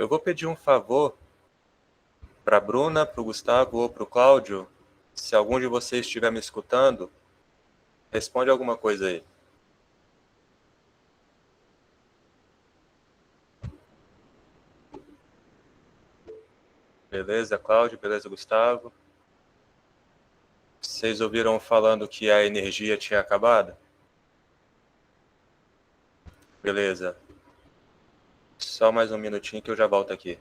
Eu vou pedir um favor para a Bruna, para o Gustavo ou para o Cláudio. Se algum de vocês estiver me escutando, responde alguma coisa aí. Beleza, Cláudio? Beleza, Gustavo? Vocês ouviram falando que a energia tinha acabado? Beleza. Só mais um minutinho que eu já volto aqui.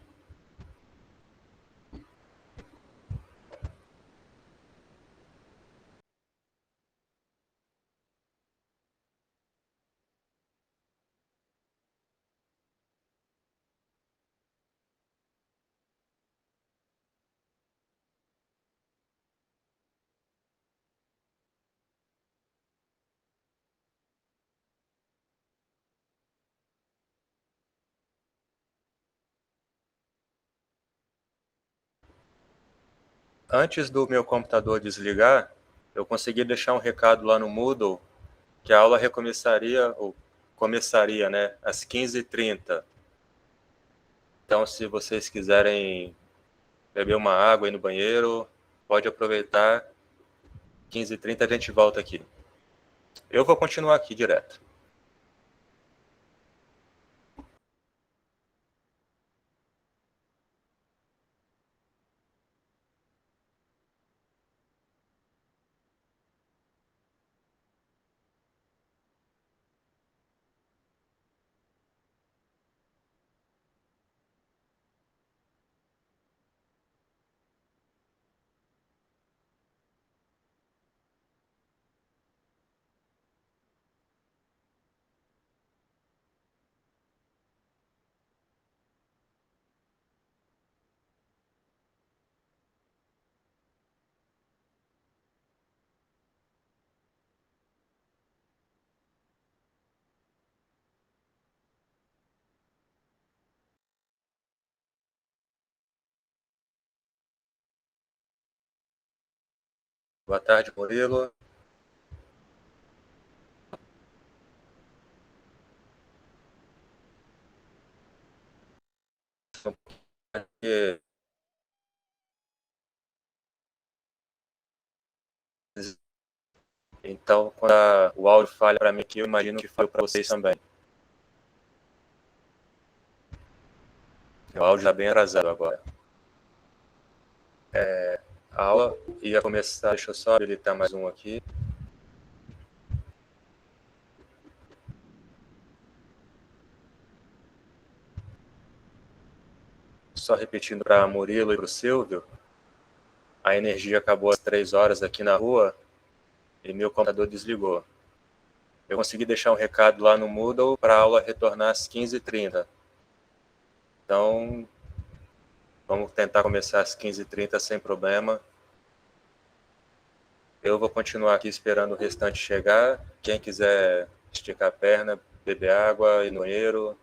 Antes do meu computador desligar, eu consegui deixar um recado lá no Moodle que a aula recomeçaria, ou começaria, né, às 15h30. Então, se vocês quiserem beber uma água aí no banheiro, pode aproveitar. 15h30 a gente volta aqui. Eu vou continuar aqui direto. Boa tarde, Murilo. Então, quando o áudio falha para mim aqui, eu imagino que falha para vocês também. O áudio está bem atrasado agora. A aula ia começar, deixa eu só habilitar mais um aqui. Só repetindo para Murilo e para o Silvio, a energia acabou às 3 horas aqui na rua e meu computador desligou. Eu consegui deixar um recado lá no Moodle para a aula retornar às 15h30. Então, vamos tentar começar às 15h30 sem problema. Eu vou continuar aqui esperando o restante chegar. Quem quiser esticar a perna, beber água, ir no banheiro.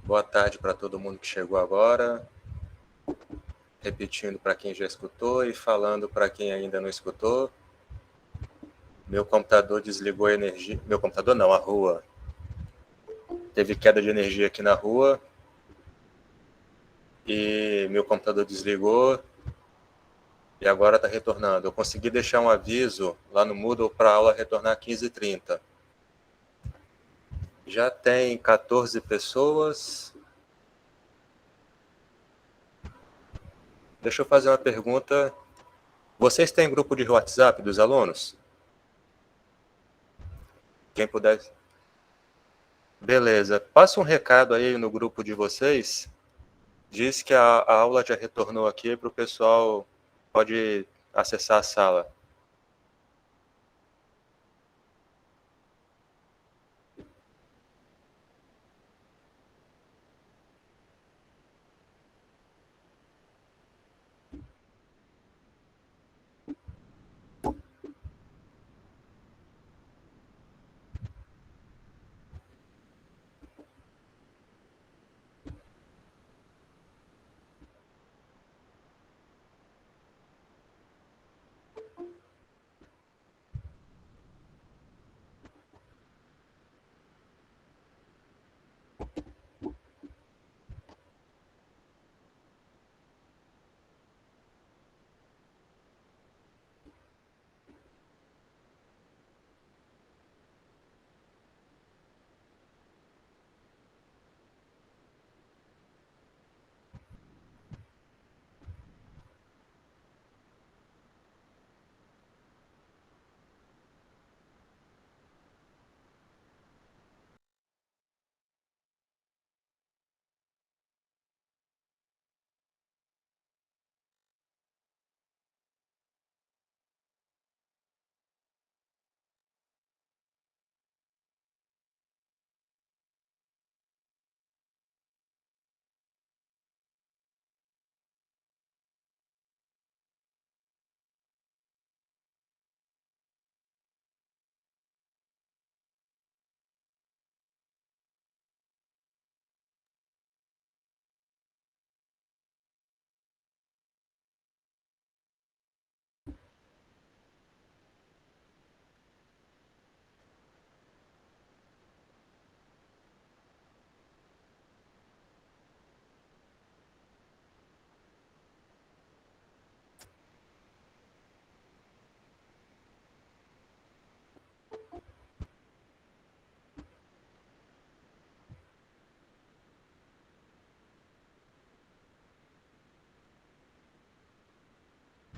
Boa tarde para todo mundo que chegou agora. Repetindo para quem já escutou e falando para quem ainda não escutou. Meu computador desligou a energia. Meu computador não, a rua. Teve queda de energia aqui na rua. E meu computador desligou. E agora está retornando. Eu consegui deixar um aviso lá no Moodle para a aula retornar 15h30. Já tem 14 pessoas. Deixa eu fazer uma pergunta. Vocês têm grupo de WhatsApp dos alunos? Quem puder. Beleza. Passa um recado aí no grupo de vocês. Diz que a aula já retornou aqui para o pessoal pode acessar a sala.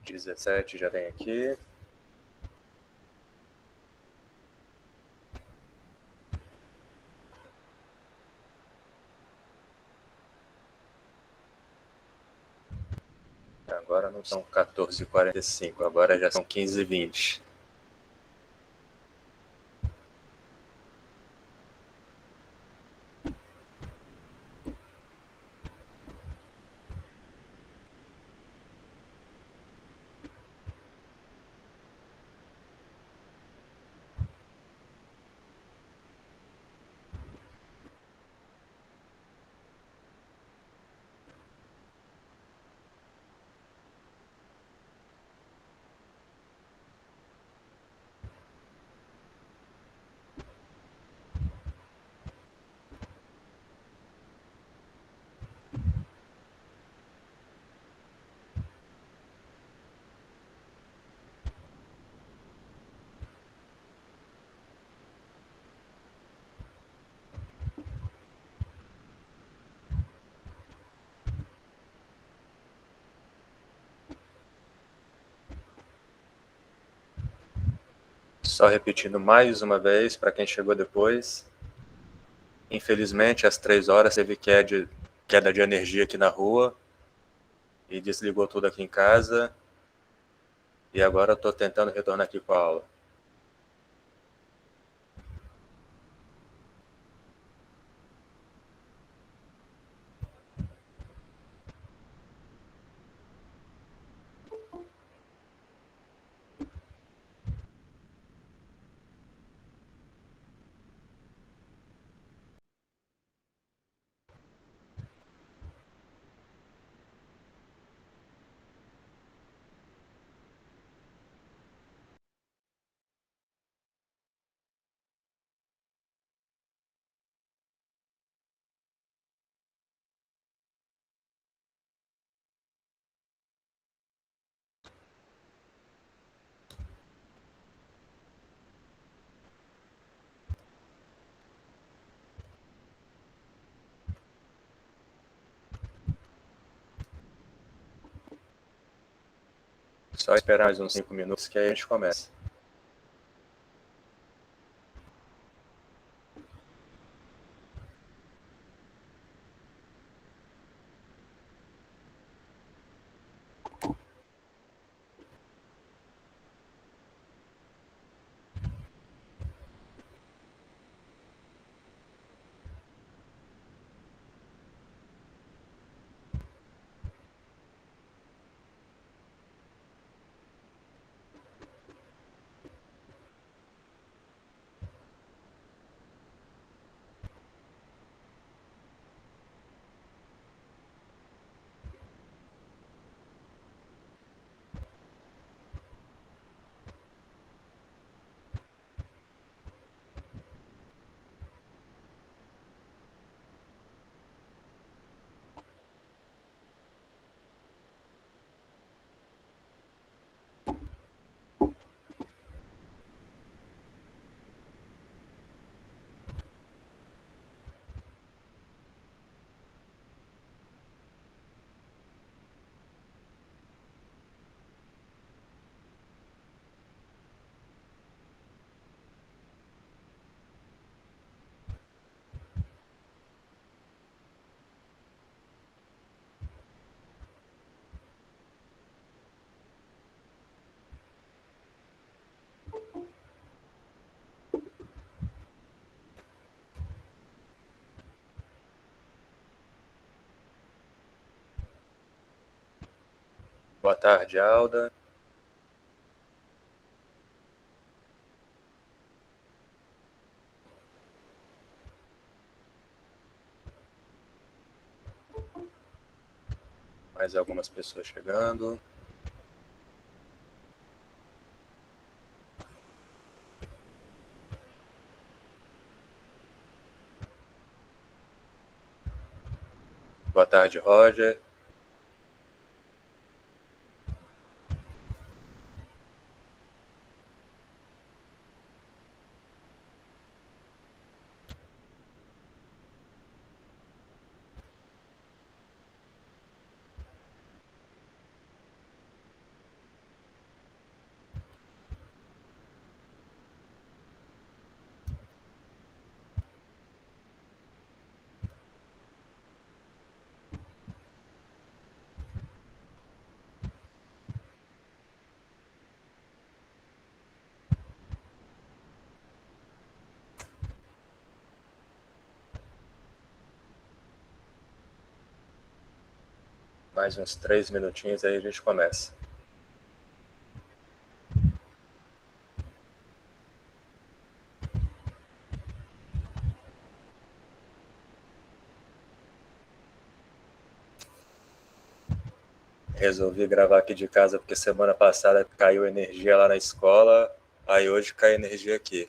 Às 17 já tem aqui. Agora não são 14h45, agora já são 15h20. Só repetindo mais uma vez para quem chegou depois. Infelizmente, às 3 horas teve queda de energia aqui na rua e desligou tudo aqui em casa. E agora eu estou tentando retornar aqui com a aula. Só esperar mais uns 5 minutos que aí a gente começa. Boa tarde, Alda. Mais algumas pessoas chegando. Boa tarde, Roger. Mais uns 3 minutinhos aí a gente começa. Resolvi gravar aqui de casa porque semana passada caiu energia lá na escola, aí hoje cai energia aqui.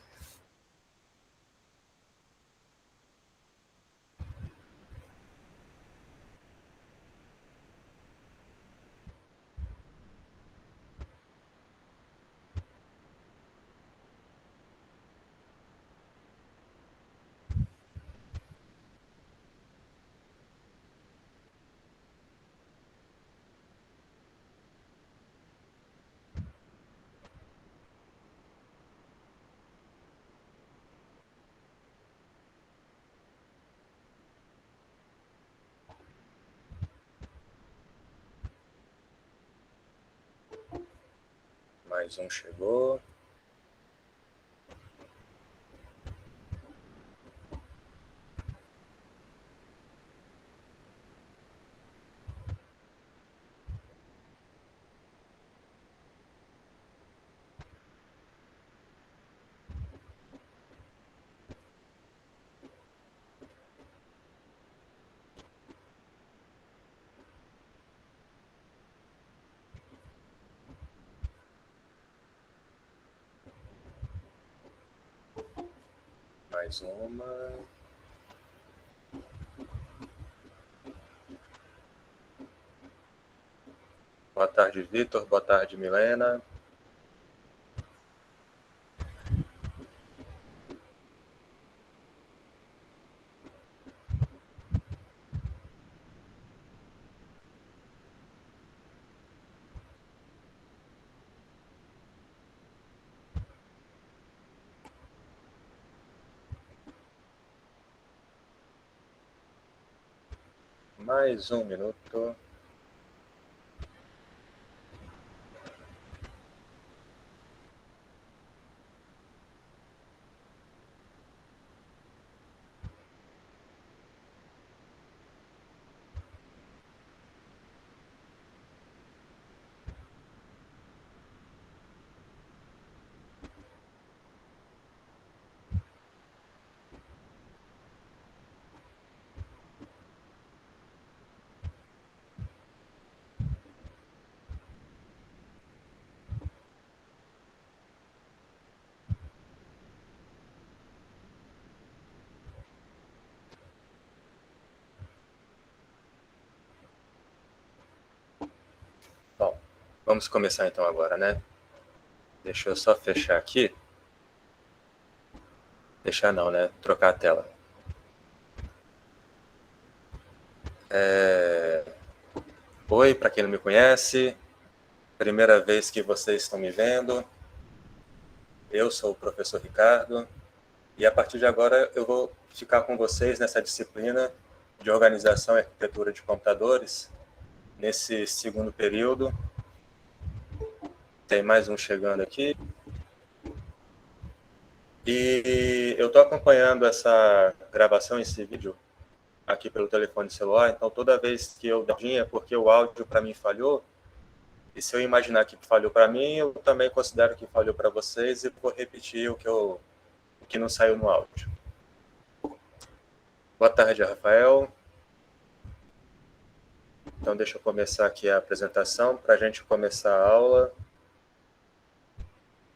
Mais um chegou. Mais uma. Boa tarde, Vitor. Boa tarde, Milena. Mais um minuto. Bom, vamos começar então agora, né? Deixa eu só fechar aqui. Fechar não, né? Trocar a tela. Oi, para quem não me conhece, primeira vez que vocês estão me vendo. Eu sou o professor Ricardo e a partir de agora eu vou ficar com vocês nessa disciplina de organização e arquitetura de computadores, nesse segundo período. Tem mais um chegando aqui. E eu estou acompanhando essa gravação, esse vídeo, aqui pelo telefone celular, então toda vez que eu vinha, porque o áudio para mim falhou, E se eu imaginar que falhou para mim, eu também considero que falhou para vocês e vou repetir o que não saiu no áudio. Boa tarde, Rafael. Então, deixa eu começar aqui a apresentação para a gente começar a aula.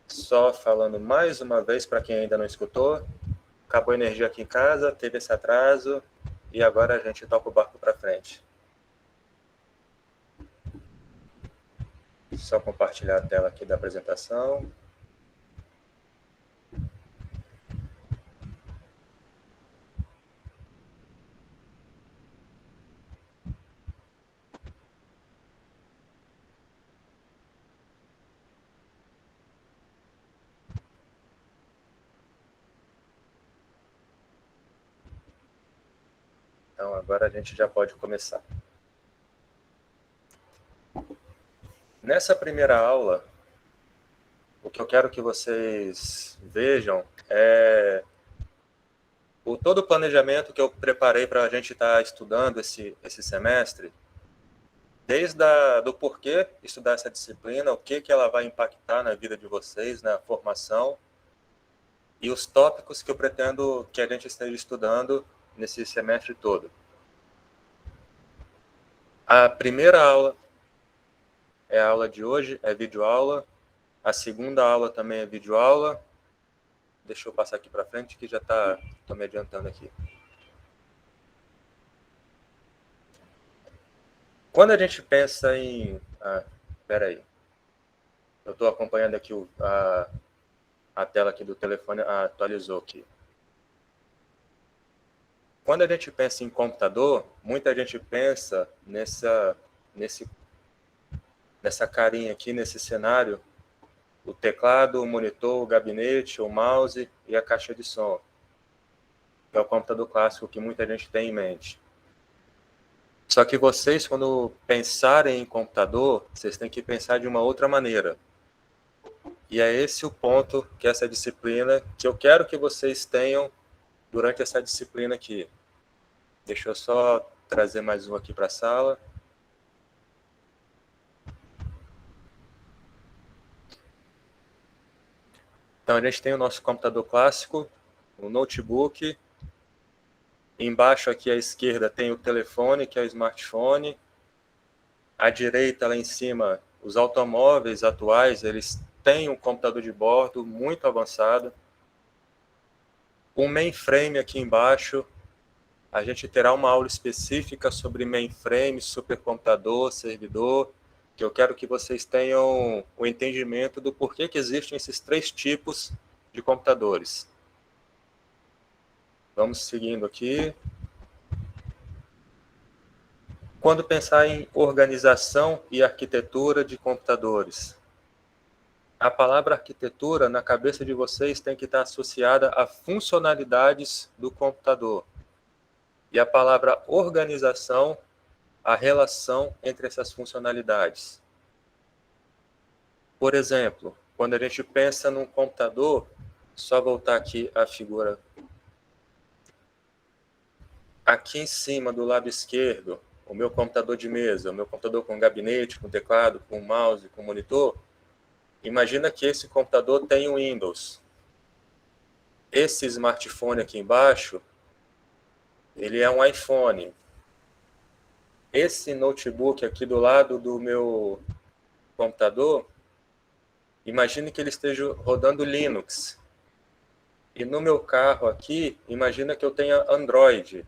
Só falando mais uma vez para quem ainda não escutou, acabou a energia aqui em casa, teve esse atraso e agora a gente toca o barco para frente. Só compartilhar a tela aqui da apresentação. Então, agora a gente já pode começar. Nessa primeira aula, o que eu quero que vocês vejam é todo o planejamento que eu preparei para a gente estar estudando esse semestre, desde do porquê estudar essa disciplina, o que ela vai impactar na vida de vocês, na formação, e os tópicos que eu pretendo que a gente esteja estudando nesse semestre todo. A primeira aula é a aula de hoje, é videoaula. A segunda aula também é videoaula. Deixa eu passar aqui para frente, que já estou me adiantando aqui. Quando a gente pensa em... espera aí. Eu estou acompanhando aqui a tela aqui do telefone, atualizou aqui. Quando a gente pensa em computador, muita gente pensa nessa carinha aqui, nesse cenário, o teclado, o monitor, o gabinete, o mouse e a caixa de som. Que é o computador clássico que muita gente tem em mente. Só que vocês, quando pensarem em computador, vocês têm que pensar de uma outra maneira. E é esse o ponto que essa disciplina, que eu quero que vocês tenham durante essa disciplina aqui. Deixa eu só trazer mais um aqui para a sala. Então, a gente tem o nosso computador clássico, o notebook. Embaixo aqui à esquerda tem o telefone, que é o smartphone. À direita, lá em cima, os automóveis atuais, eles têm um computador de bordo muito avançado. Um mainframe aqui embaixo. A gente terá uma aula específica sobre mainframe, supercomputador, servidor, que eu quero que vocês tenham o entendimento do porquê que existem esses três tipos de computadores. Vamos seguindo aqui. Quando pensar em organização e arquitetura de computadores, a palavra arquitetura na cabeça de vocês tem que estar associada a funcionalidades do computador. E a palavra organização, a relação entre essas funcionalidades. Por exemplo, quando a gente pensa num computador, só voltar aqui a figura. Aqui em cima, do lado esquerdo, o meu computador de mesa, o meu computador com gabinete, com teclado, com mouse, com monitor. Imagina que esse computador tem um Windows. Esse smartphone aqui embaixo, ele é um iPhone. Esse notebook aqui do lado do meu computador, imagine que ele esteja rodando Linux. E no meu carro aqui, imagina que eu tenha Android.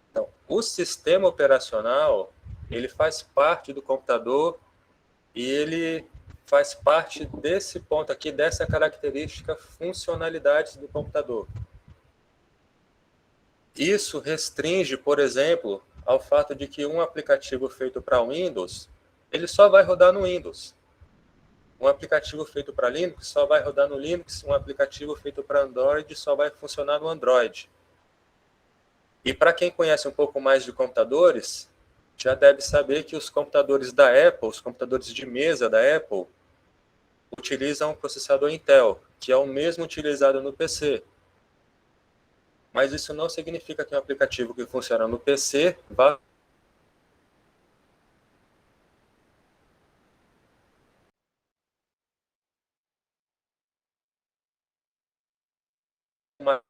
Então, o sistema operacional, ele faz parte do computador e ele faz parte desse ponto aqui, dessa característica funcionalidades do computador. Isso restringe, por exemplo, ao fato de que um aplicativo feito para Windows, ele só vai rodar no Windows. Um aplicativo feito para Linux só vai rodar no Linux, um aplicativo feito para Android só vai funcionar no Android. E para quem conhece um pouco mais de computadores, já deve saber que os computadores da Apple, os computadores de mesa da Apple, utilizam um processador Intel, que é o mesmo utilizado no PC. Mas isso não significa que um aplicativo que funciona no PC vá uma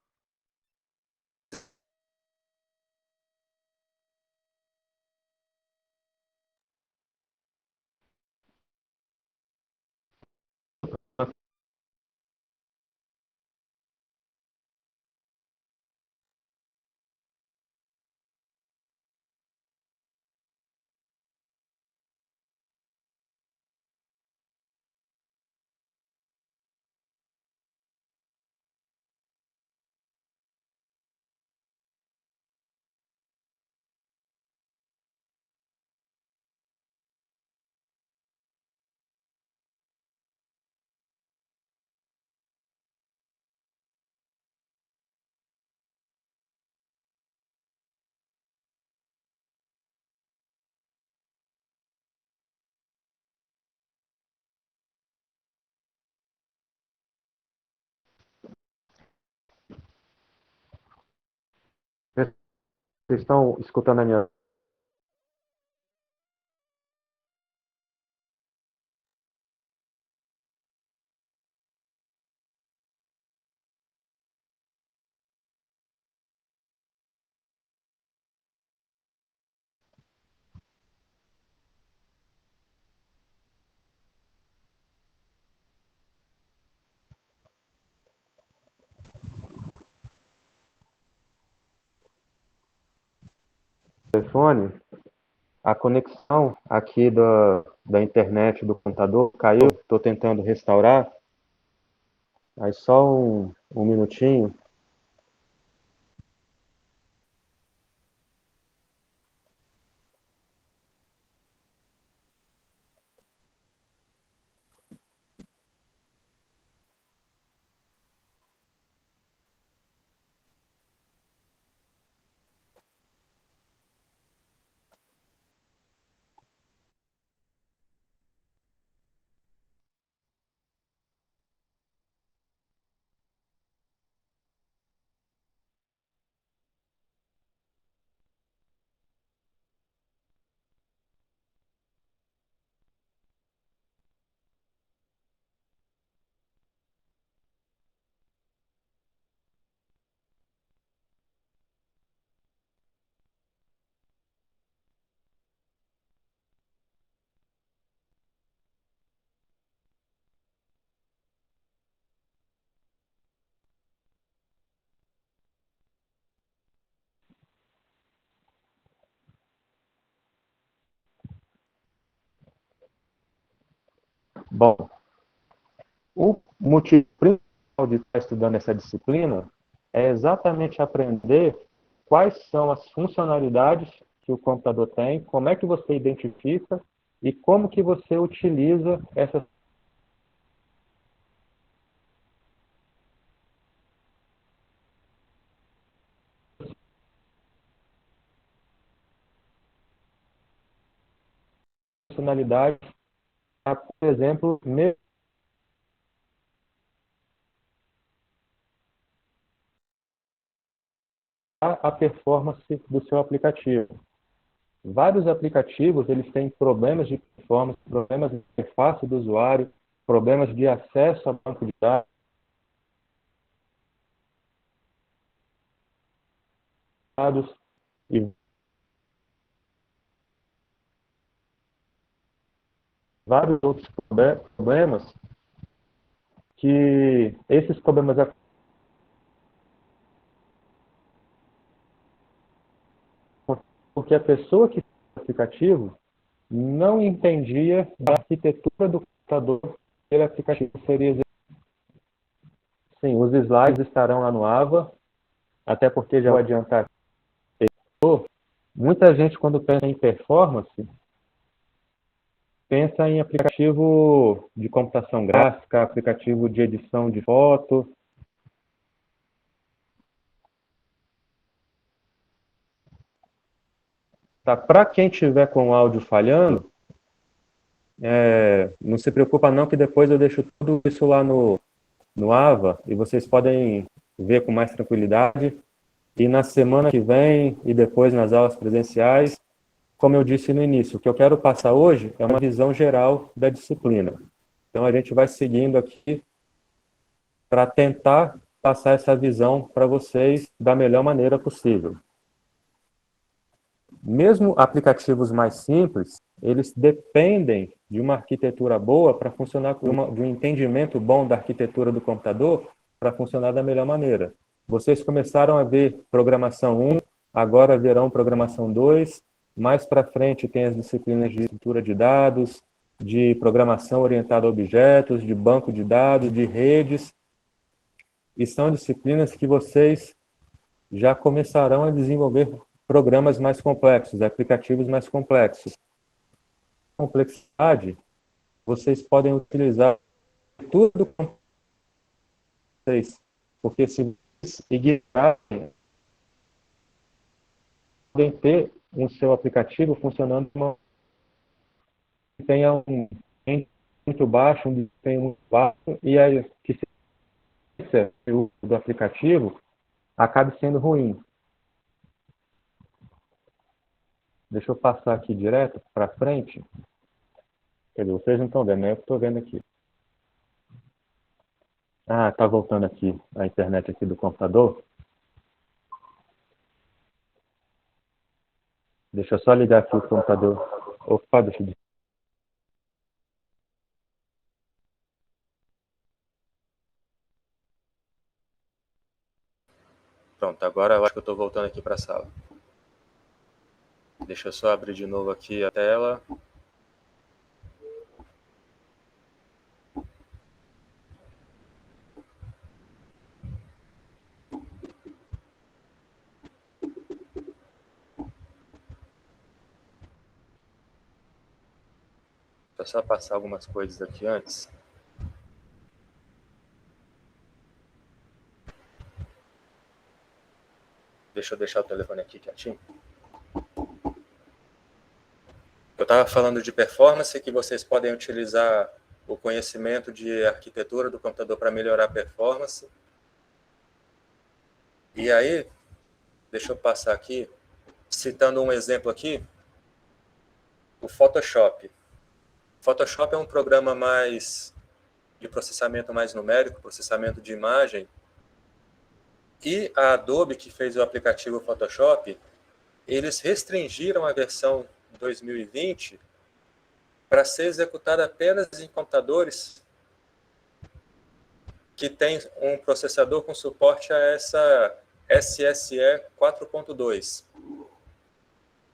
Vocês estão escutando a minha... telefone? A conexão aqui da internet do computador caiu. Estou tentando restaurar. Aí só um minutinho. Bom, o motivo principal de estar estudando essa disciplina é exatamente aprender quais são as funcionalidades que o computador tem, como é que você identifica e como que você utiliza essas funcionalidades para, por exemplo, melhorar a performance do seu aplicativo. Vários aplicativos eles têm problemas de performance, problemas de interface do usuário, problemas de acesso a banco de dados e vários outros problemas que esses problemas porque a pessoa que fez o aplicativo não entendia da arquitetura do computador que aquele aplicativo seria executado. Sim, os slides estarão lá no AVA, até porque já vou adiantar. Muita gente, quando pensa em performance, pensa em aplicativo de computação gráfica, aplicativo de edição de foto. Tá? Para quem tiver com o áudio falhando, não se preocupa não, que depois eu deixo tudo isso lá no AVA e vocês podem ver com mais tranquilidade. E na semana que vem e depois nas aulas presenciais, como eu disse no início, o que eu quero passar hoje é uma visão geral da disciplina. Então a gente vai seguindo aqui para tentar passar essa visão para vocês da melhor maneira possível. Mesmo aplicativos mais simples, eles dependem de uma arquitetura boa para funcionar, de um entendimento bom da arquitetura do computador para funcionar da melhor maneira. Vocês começaram a ver programação 1, agora verão programação 2, mais para frente tem as disciplinas de estrutura de dados, de programação orientada a objetos, de banco de dados, de redes, e são disciplinas que vocês já começarão a desenvolver programas mais complexos, aplicativos mais complexos. Complexidade, vocês podem utilizar tudo com vocês, porque se vocês ignorarem, podem ter um seu aplicativo funcionando que tenha um desempenho muito baixo, um desempenho muito baixo, e a eficiência do aplicativo acabe sendo ruim. Deixa eu passar aqui direto para frente. Quer dizer, vocês não estão vendo, né? Eu estou vendo aqui. Ah, tá voltando aqui a internet aqui do computador. Deixa eu só ligar aqui o computador. Opa, deixa eu... Pronto, agora eu acho que eu estou voltando aqui para a sala. Deixa eu só abrir de novo aqui a tela. Vou só passar algumas coisas aqui antes. Deixa eu deixar o telefone aqui quietinho. Eu estava falando de performance, que vocês podem utilizar o conhecimento de arquitetura do computador para melhorar a performance. E aí, deixa eu passar aqui, citando um exemplo aqui, o Photoshop. Photoshop é um programa de processamento mais numérico, processamento de imagem. E a Adobe, que fez o aplicativo Photoshop, eles restringiram a versão 2020 para ser executada apenas em computadores que têm um processador com suporte a essa SSE 4.2.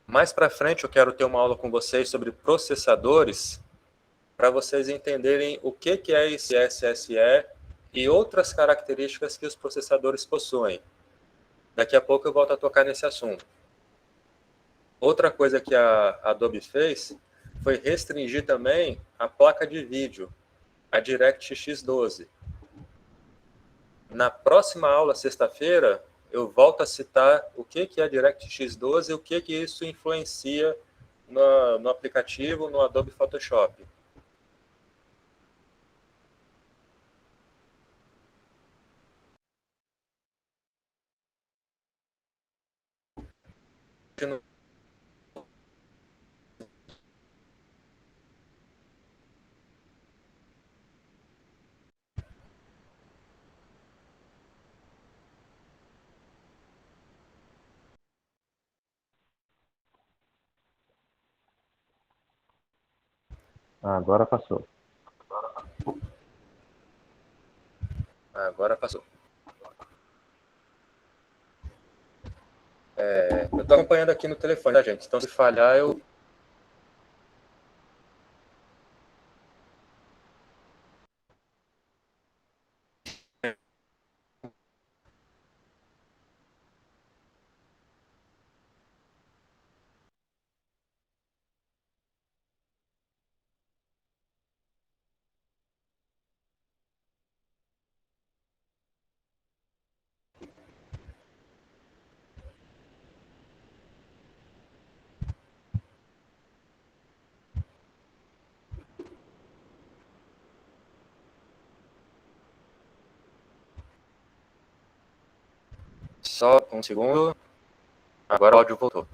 Mais para frente eu quero ter uma aula com vocês sobre processadores para vocês entenderem o que é esse SSE e outras características que os processadores possuem. Daqui a pouco eu volto a tocar nesse assunto. Outra coisa que a Adobe fez foi restringir também a placa de vídeo, a DirectX 12. Na próxima aula, sexta-feira, eu volto a citar o que é a DirectX 12 e o que isso influencia no aplicativo, no Adobe Photoshop. Ah, agora passou. Agora passou. Eu estou acompanhando aqui no telefone, tá, gente? Então, se falhar, eu... Só um segundo. Agora o áudio voltou.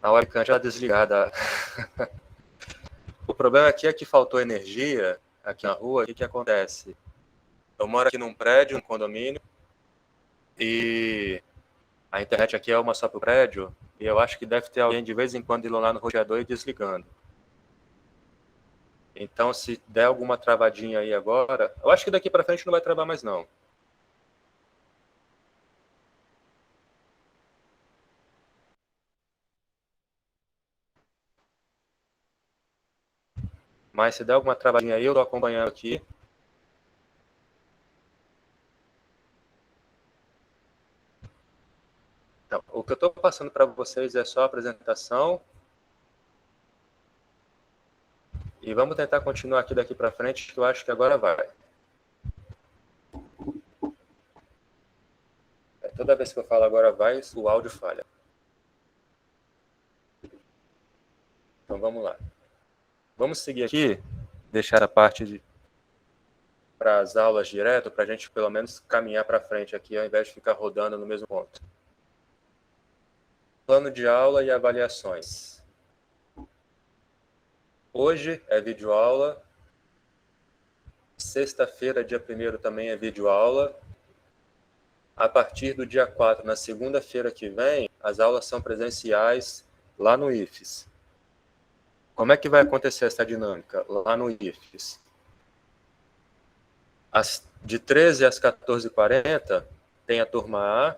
A webcam já desligada. O problema aqui é que faltou energia aqui na rua, o que acontece? Eu moro aqui num prédio, num condomínio, e a internet aqui é uma só para o prédio, e eu acho que deve ter alguém de vez em quando indo lá no roteador e desligando. Então, se der alguma travadinha aí agora, eu acho que daqui para frente não vai travar mais não. Mas se der alguma travadinha aí, eu tô acompanhando aqui. Então, o que eu estou passando para vocês é só a apresentação. E vamos tentar continuar aqui daqui para frente, que eu acho que agora vai. Toda vez que eu falo agora vai, o áudio falha. Então vamos lá. Vamos seguir aqui, deixar a parte para as aulas direto, para a gente pelo menos caminhar para frente aqui, ao invés de ficar rodando no mesmo ponto. Plano de aula e avaliações. Hoje é videoaula. Sexta-feira, dia 1º, também é videoaula. A partir do dia 4, na segunda-feira que vem, as aulas são presenciais lá no IFES. Como é que vai acontecer essa dinâmica lá no IFES? De 13 às 14h40, tem a turma A.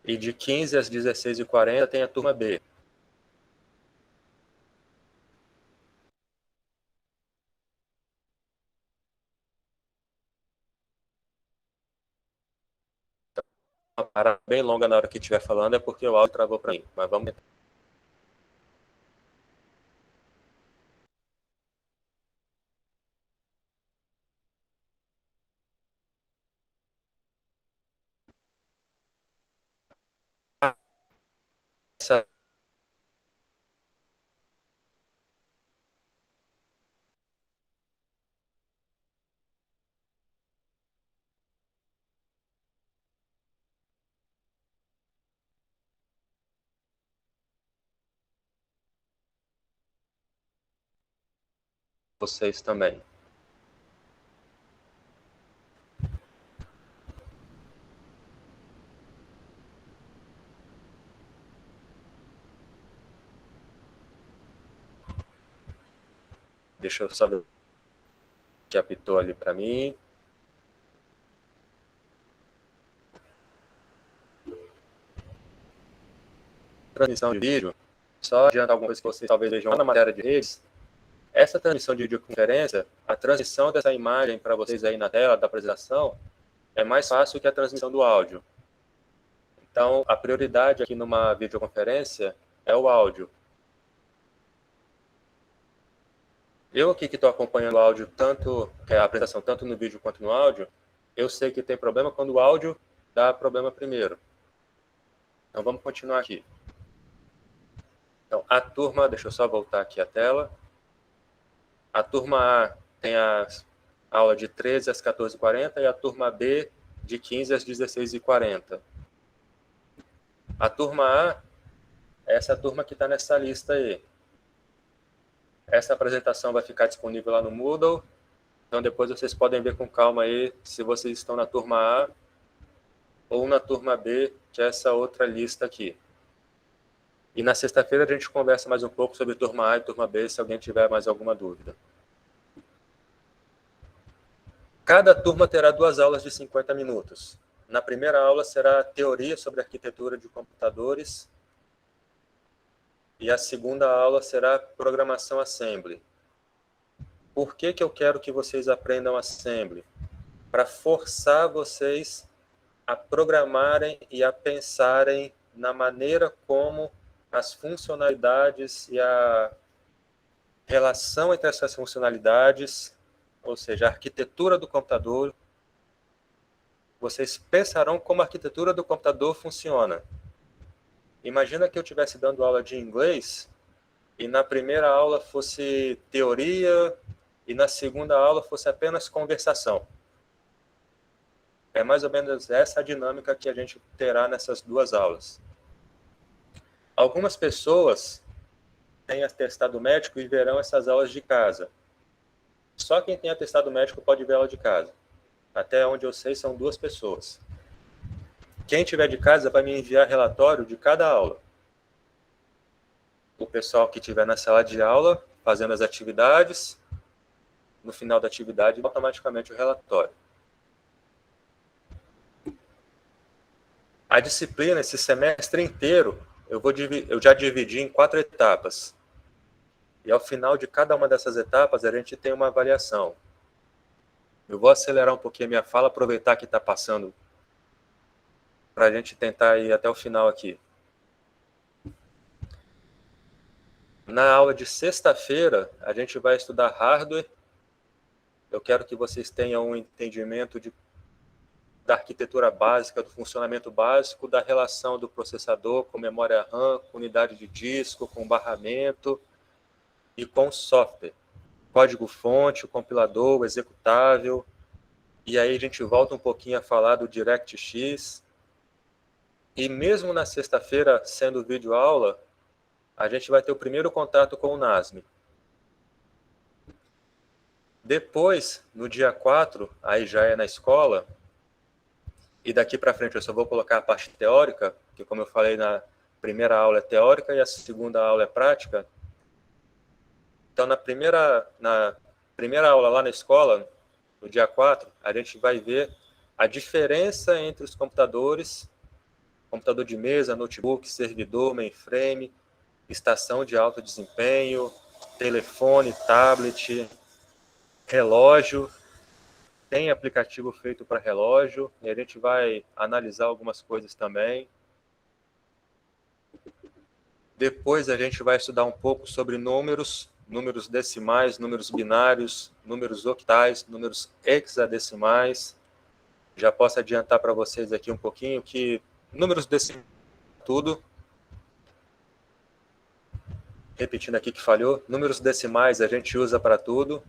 E de 15 às 16h40 tem a turma B. Uma parada bem longa na hora que estiver falando é porque o áudio travou para mim. Mas vamos tentar. Essa vocês também. Deixa eu só ver o que apitou ali para mim. Transmissão de vídeo. Só adiantar alguma coisa que vocês talvez vejam lá na matéria de redes. Essa transmissão de videoconferência, a transmissão dessa imagem para vocês aí na tela da apresentação, é mais fácil que a transmissão do áudio. Então, a prioridade aqui numa videoconferência é o áudio. Eu aqui que estou acompanhando o áudio, a apresentação tanto no vídeo quanto no áudio, eu sei que tem problema quando o áudio dá problema primeiro. Então, vamos continuar aqui. Então, a turma, deixa eu só voltar aqui a tela. A turma A tem a aula de 13 às 14h40 e a turma B de 15 às 16h40. A turma A é essa turma que está nessa lista aí. Essa apresentação vai ficar disponível lá no Moodle. Então, depois vocês podem ver com calma aí se vocês estão na turma A ou na turma B, que é essa outra lista aqui. E na sexta-feira a gente conversa mais um pouco sobre turma A e turma B, se alguém tiver mais alguma dúvida. Cada turma terá 2 aulas de 50 minutos. Na primeira aula será teoria sobre arquitetura de computadores. E a segunda aula será programação Assembly. Por que eu quero que vocês aprendam Assembly? Para forçar vocês a programarem e a pensarem na maneira como as funcionalidades e a relação entre essas funcionalidades, ou seja, a arquitetura do computador, vocês pensarão como a arquitetura do computador funciona. Imagina que eu estivesse dando aula de inglês e na primeira aula fosse teoria e na segunda aula fosse apenas conversação. É mais ou menos essa a dinâmica que a gente terá nessas 2 aulas. Algumas pessoas têm atestado médico e verão essas aulas de casa. Só quem tem atestado médico pode ver a aula de casa. Até onde eu sei, são 2 pessoas. Quem tiver de casa vai me enviar relatório de cada aula. O pessoal que estiver na sala de aula, fazendo as atividades, no final da atividade, automaticamente o relatório. A disciplina, esse semestre inteiro, eu já dividi em 4 etapas. E ao final de cada uma dessas etapas, a gente tem uma avaliação. Eu vou acelerar um pouquinho a minha fala, aproveitar que está passando, para a gente tentar ir até o final aqui. Na aula de sexta-feira, a gente vai estudar hardware. Eu quero que vocês tenham um entendimento da arquitetura básica, do funcionamento básico, da relação do processador com memória RAM, com unidade de disco, com barramento e com software. Código-fonte, o compilador, o executável. E aí a gente volta um pouquinho a falar do DirectX. E mesmo na sexta-feira, sendo vídeo-aula, a gente vai ter o primeiro contato com o NASM. Depois, no dia 4, aí já é na escola, e daqui para frente eu só vou colocar a parte teórica, que como eu falei, na primeira aula é teórica e a segunda aula é prática. Então, na primeira aula lá na escola, no dia 4, a gente vai ver a diferença entre os computadores, computador de mesa, notebook, servidor, mainframe, estação de alto desempenho, telefone, tablet, relógio. Tem aplicativo feito para relógio, e a gente vai analisar algumas coisas também. Depois a gente vai estudar um pouco sobre números decimais, números binários, números octais, números hexadecimais. Já posso adiantar para vocês aqui um pouquinho que números decimais tudo. Repetindo aqui que falhou, números decimais a gente usa para tudo.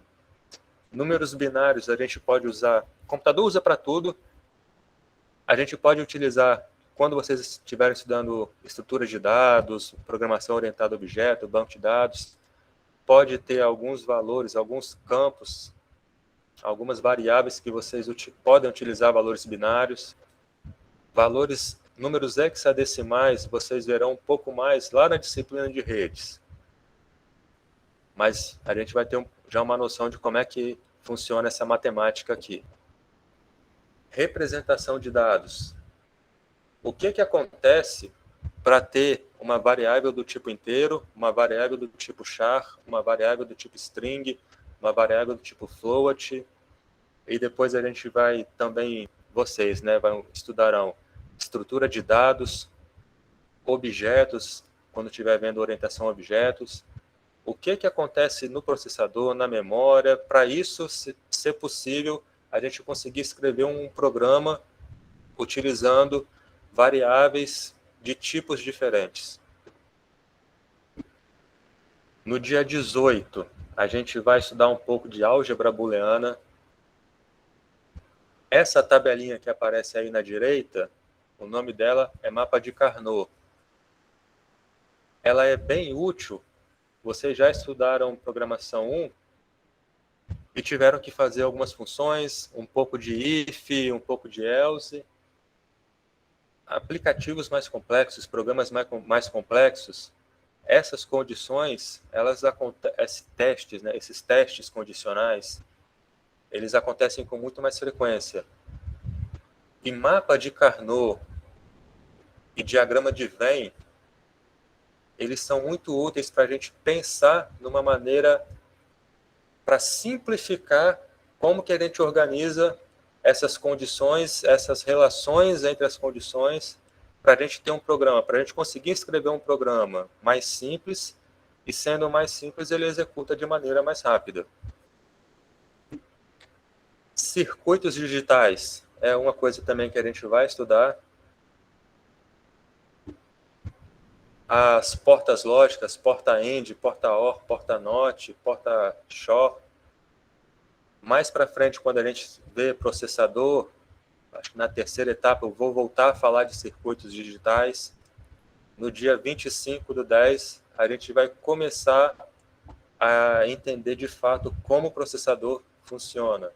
Números binários a gente pode usar, o computador usa para tudo. A gente pode utilizar quando vocês estiverem estudando estruturas de dados, programação orientada a objeto, banco de dados. Pode ter alguns valores, alguns campos, algumas variáveis que vocês podem utilizar valores binários. Números hexadecimais, vocês verão um pouco mais lá na disciplina de redes. Mas a gente vai ter já uma noção de como é que funciona essa matemática aqui. Representação de dados. O que acontece para ter uma variável do tipo inteiro, uma variável do tipo char, uma variável do tipo string, uma variável do tipo float, e depois a gente vai também, vocês, né, estudarão estrutura de dados, objetos, quando estiver vendo orientação a objetos, o que acontece no processador, na memória, para isso ser possível, a gente conseguir escrever um programa utilizando variáveis de tipos diferentes. No dia 18, a gente vai estudar um pouco de álgebra booleana. Essa tabelinha que aparece aí na direita, o nome dela é mapa de Carnot. Ela é bem útil. Vocês já estudaram programação 1 e tiveram que fazer algumas funções, um pouco de if, um pouco de else. Aplicativos mais complexos, programas mais complexos, essas condições, esses testes condicionais, eles acontecem com muito mais frequência. E mapa de Carnot e diagrama de Venn, eles são muito úteis para a gente pensar numa maneira para simplificar como que a gente organiza essas condições, essas relações entre as condições, para a gente ter um programa, para a gente conseguir escrever um programa mais simples, e sendo mais simples, ele executa de maneira mais rápida. Circuitos digitais é uma coisa também que a gente vai estudar. As portas lógicas, porta AND, porta OR, porta NOT, porta SHOR. Mais para frente, quando a gente vê processador, acho que na terceira etapa eu vou voltar a falar de circuitos digitais. no dia 25/10, a gente vai começar a entender de fato como o processador funciona.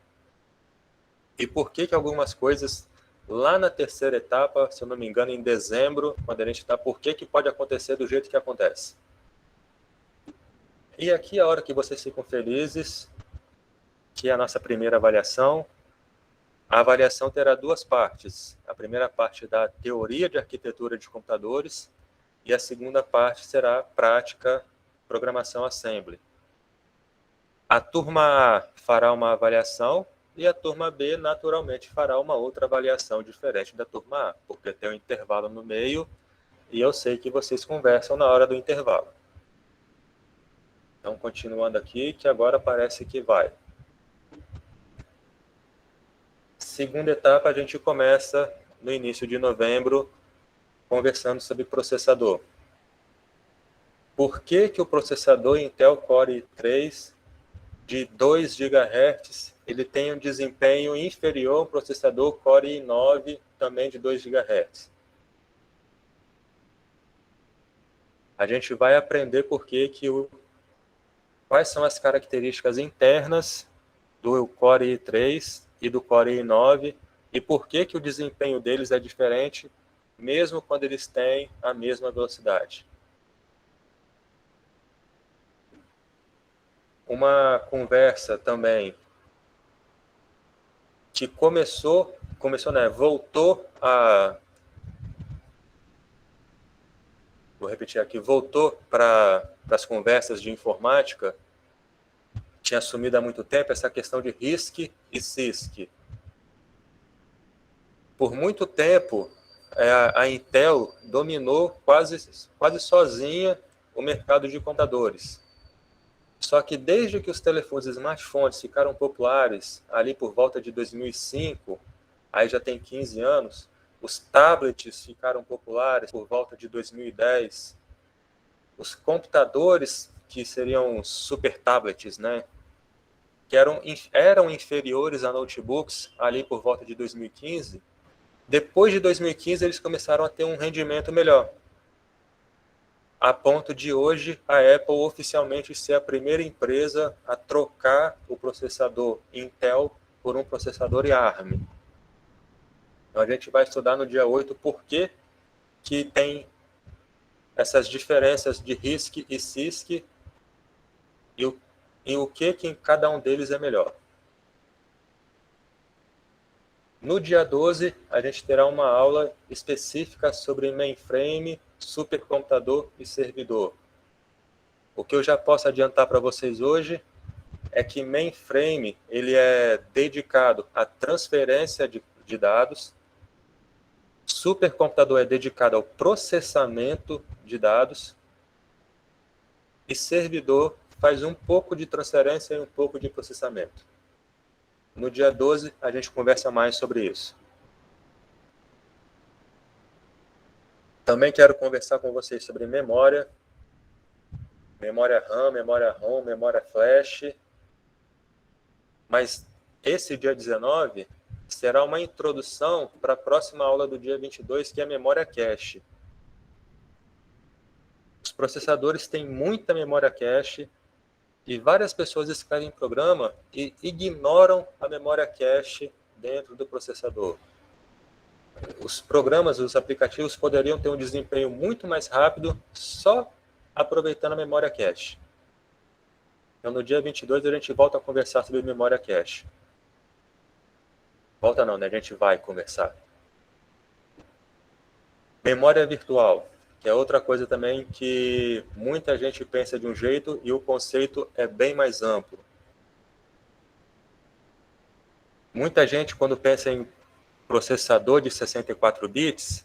E por que algumas coisas, lá na terceira etapa, se eu não me engano, em dezembro, quando a gente está, por que pode acontecer do jeito que acontece. E aqui a hora que vocês ficam felizes, que é a nossa primeira avaliação. A avaliação terá duas partes. A primeira parte da teoria de arquitetura de computadores e a segunda parte será prática, programação assembly. A turma A fará uma avaliação e a turma B, naturalmente, fará uma outra avaliação diferente da turma A, porque tem um intervalo no meio e eu sei que vocês conversam na hora do intervalo. Então, continuando aqui, que agora parece que vai. Segunda etapa, a gente começa no início de novembro, conversando sobre processador. Por que o processador Intel Core i3 de 2 GHz ele tem um desempenho inferior ao processador Core i9 também de 2 GHz? A gente vai aprender quais são as características internas do Core i3 e do Core i9 e por que o desempenho deles é diferente, mesmo quando eles têm a mesma velocidade. Uma conversa também que voltou a... Vou repetir aqui, voltou para as conversas de informática, tinha sumido há muito tempo essa questão de RISC e CISC. Por muito tempo, a Intel dominou quase sozinha o mercado de computadores. Só que desde que os telefones smartphones ficaram populares, ali por volta de 2005, aí já tem 15 anos, os tablets ficaram populares por volta de 2010, os computadores, que seriam super tablets, né, que eram inferiores a notebooks ali por volta de 2015, depois de 2015 eles começaram a ter um rendimento melhor. A ponto de hoje a Apple oficialmente ser a primeira empresa a trocar o processador Intel por um processador ARM. Então a gente vai estudar no dia 8 por que tem essas diferenças de RISC e CISC e o que em cada um deles é melhor. No dia 12, a gente terá uma aula específica sobre mainframe, supercomputador e servidor. O que eu já posso adiantar para vocês hoje é que mainframe ele é dedicado à transferência de dados, supercomputador é dedicado ao processamento de dados e servidor faz um pouco de transferência e um pouco de processamento. No dia 12, a gente conversa mais sobre isso. Também quero conversar com vocês sobre memória RAM, memória ROM, memória flash. Mas esse dia 19 será uma introdução para a próxima aula do dia 22, que é a memória cache. Os processadores têm muita memória cache e várias pessoas escrevem programa e ignoram a memória cache dentro do processador. Os programas, os aplicativos poderiam ter um desempenho muito mais rápido só aproveitando a memória cache. Então, no dia 22, a gente volta a conversar sobre memória cache. Volta não, né? A gente vai conversar. Memória virtual, que é outra coisa também que muita gente pensa de um jeito e o conceito é bem mais amplo. Muita gente, quando pensa em processador de 64 bits,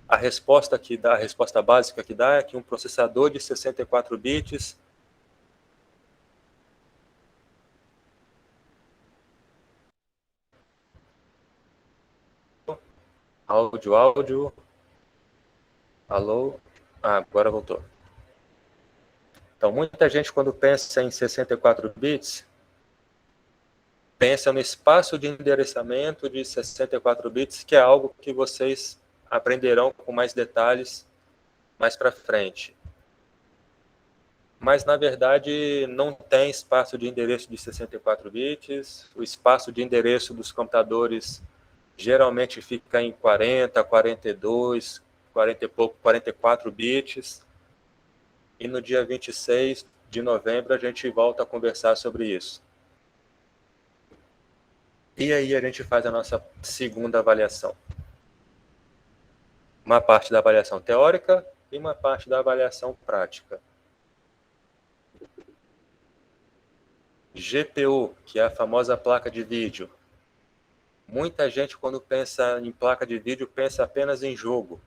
a resposta básica que dá é que um processador de 64 bits áudio, alô, agora voltou. Então, muita gente, quando pensa em 64 bits, pensa no espaço de endereçamento de 64 bits, que é algo que vocês aprenderão com mais detalhes mais para frente. Mas, na verdade, não tem espaço de endereço de 64 bits. O espaço de endereço dos computadores geralmente fica em 40, 42, 40 e pouco, 44 bits. E no dia 26 de novembro a gente volta a conversar sobre isso. E aí a gente faz a nossa segunda avaliação. Uma parte da avaliação teórica e uma parte da avaliação prática. GPU, que é a famosa placa de vídeo. Muita gente, quando pensa em placa de vídeo, pensa apenas em jogo.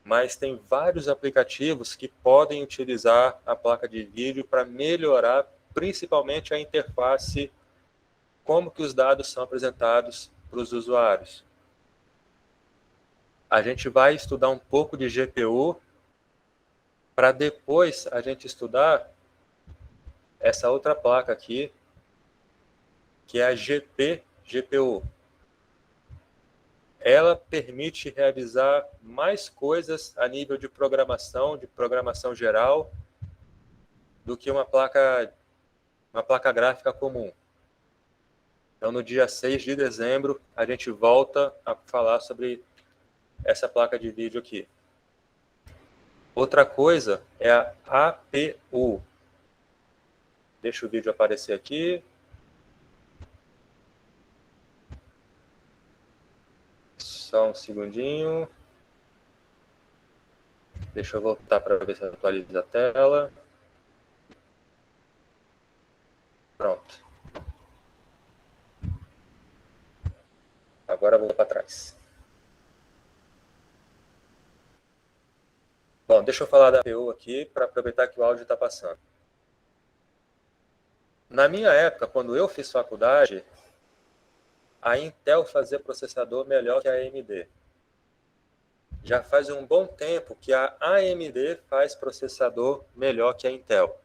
Mas tem vários aplicativos que podem utilizar a placa de vídeo para melhorar, principalmente, a interface, como que os dados são apresentados para os usuários. A gente vai estudar um pouco de GPU, para depois a gente estudar essa outra placa aqui, que é a GPU. Ela permite realizar mais coisas a nível de programação geral, do que uma placa gráfica comum. Então, no dia 6 de dezembro, a gente volta a falar sobre essa placa de vídeo aqui. Outra coisa é a APU. Deixa o vídeo aparecer aqui. Só um segundinho. Deixa eu voltar para ver se atualiza a tela. Pronto. Agora eu vou para trás. Bom, deixa eu falar da APU aqui para aproveitar que o áudio está passando. Na minha época, quando eu fiz faculdade, a Intel fazia processador melhor que a AMD. Já faz um bom tempo que a AMD faz processador melhor que a Intel.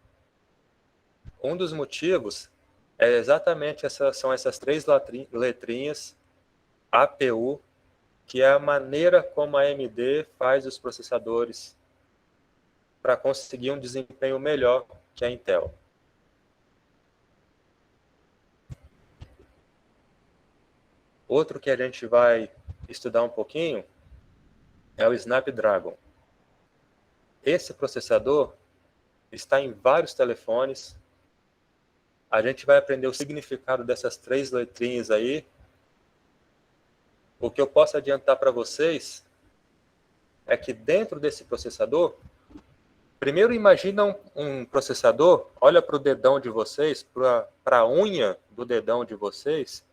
Um dos motivos é exatamente são essas três letrinhas, APU, que é a maneira como a AMD faz os processadores para conseguir um desempenho melhor que a Intel. Outro que a gente vai estudar um pouquinho é o Snapdragon. Esse processador está em vários telefones. A gente vai aprender o significado dessas três letrinhas aí. O que eu posso adiantar para vocês é que dentro desse processador, primeiro imagina um processador, olha para o dedão de vocês, para a unha do dedão de vocês,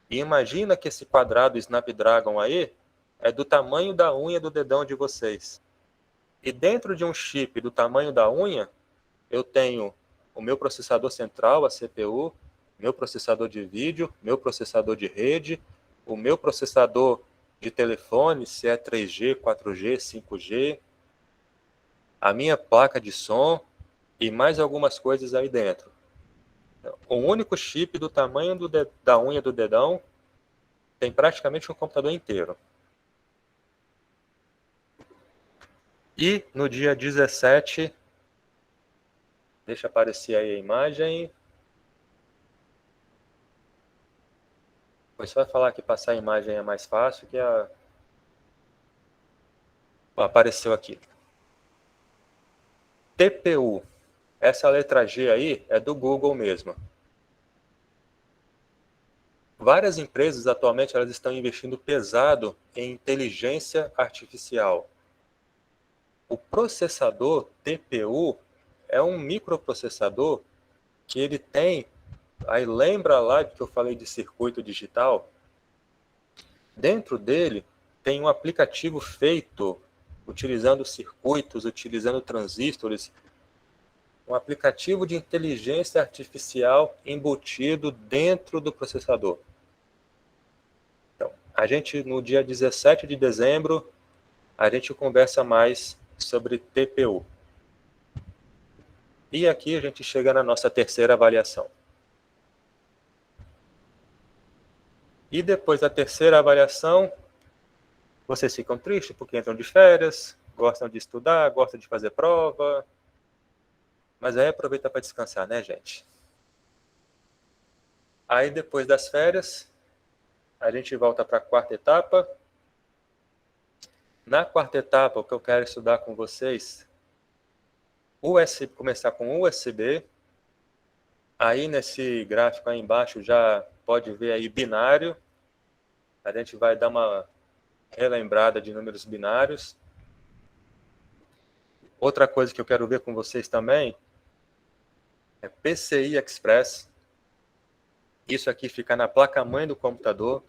e imagina que esse quadrado Snapdragon aí é do tamanho da unha do dedão de vocês. E dentro de um chip do tamanho da unha, eu tenho o meu processador central, a CPU, meu processador de vídeo, meu processador de rede, o meu processador de telefone, se é 3G, 4G, 5G, a minha placa de som e mais algumas coisas aí dentro. O único chip do tamanho da unha do dedão tem praticamente um computador inteiro. E no dia 17, deixa aparecer aí a imagem. Pois vai falar que passar a imagem é mais fácil que a... Apareceu aqui. TPU. Essa letra G aí é do Google mesmo. Várias empresas atualmente elas estão investindo pesado em inteligência artificial. O processador TPU é um microprocessador que ele tem, aí lembra lá que eu falei de circuito digital? Dentro dele tem um aplicativo feito utilizando circuitos, utilizando transistores, um aplicativo de inteligência artificial embutido dentro do processador. Então, a gente no dia 17 de dezembro, a gente conversa mais sobre TPU. E aqui a gente chega na nossa terceira avaliação. E depois da terceira avaliação, vocês ficam tristes porque entram de férias, gostam de estudar, gostam de fazer prova, mas aí aproveita para descansar, né, gente? Aí depois das férias, a gente volta para a quarta etapa. Na quarta etapa, o que eu quero estudar com vocês, começar com USB. Aí nesse gráfico aí embaixo já pode ver aí binário. A gente vai dar uma relembrada de números binários. Outra coisa que eu quero ver com vocês também é PCI Express. Isso aqui fica na placa-mãe do computador.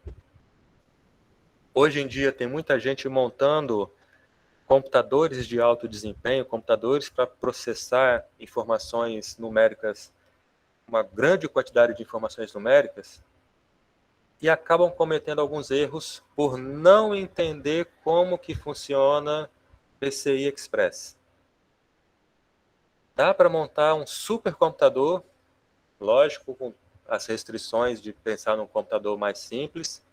Hoje em dia tem muita gente montando computadores de alto desempenho, computadores para processar informações numéricas, uma grande quantidade de informações numéricas, e acabam cometendo alguns erros por não entender como que funciona PCI Express. Dá para montar um supercomputador, lógico, com as restrições de pensar num computador mais simples,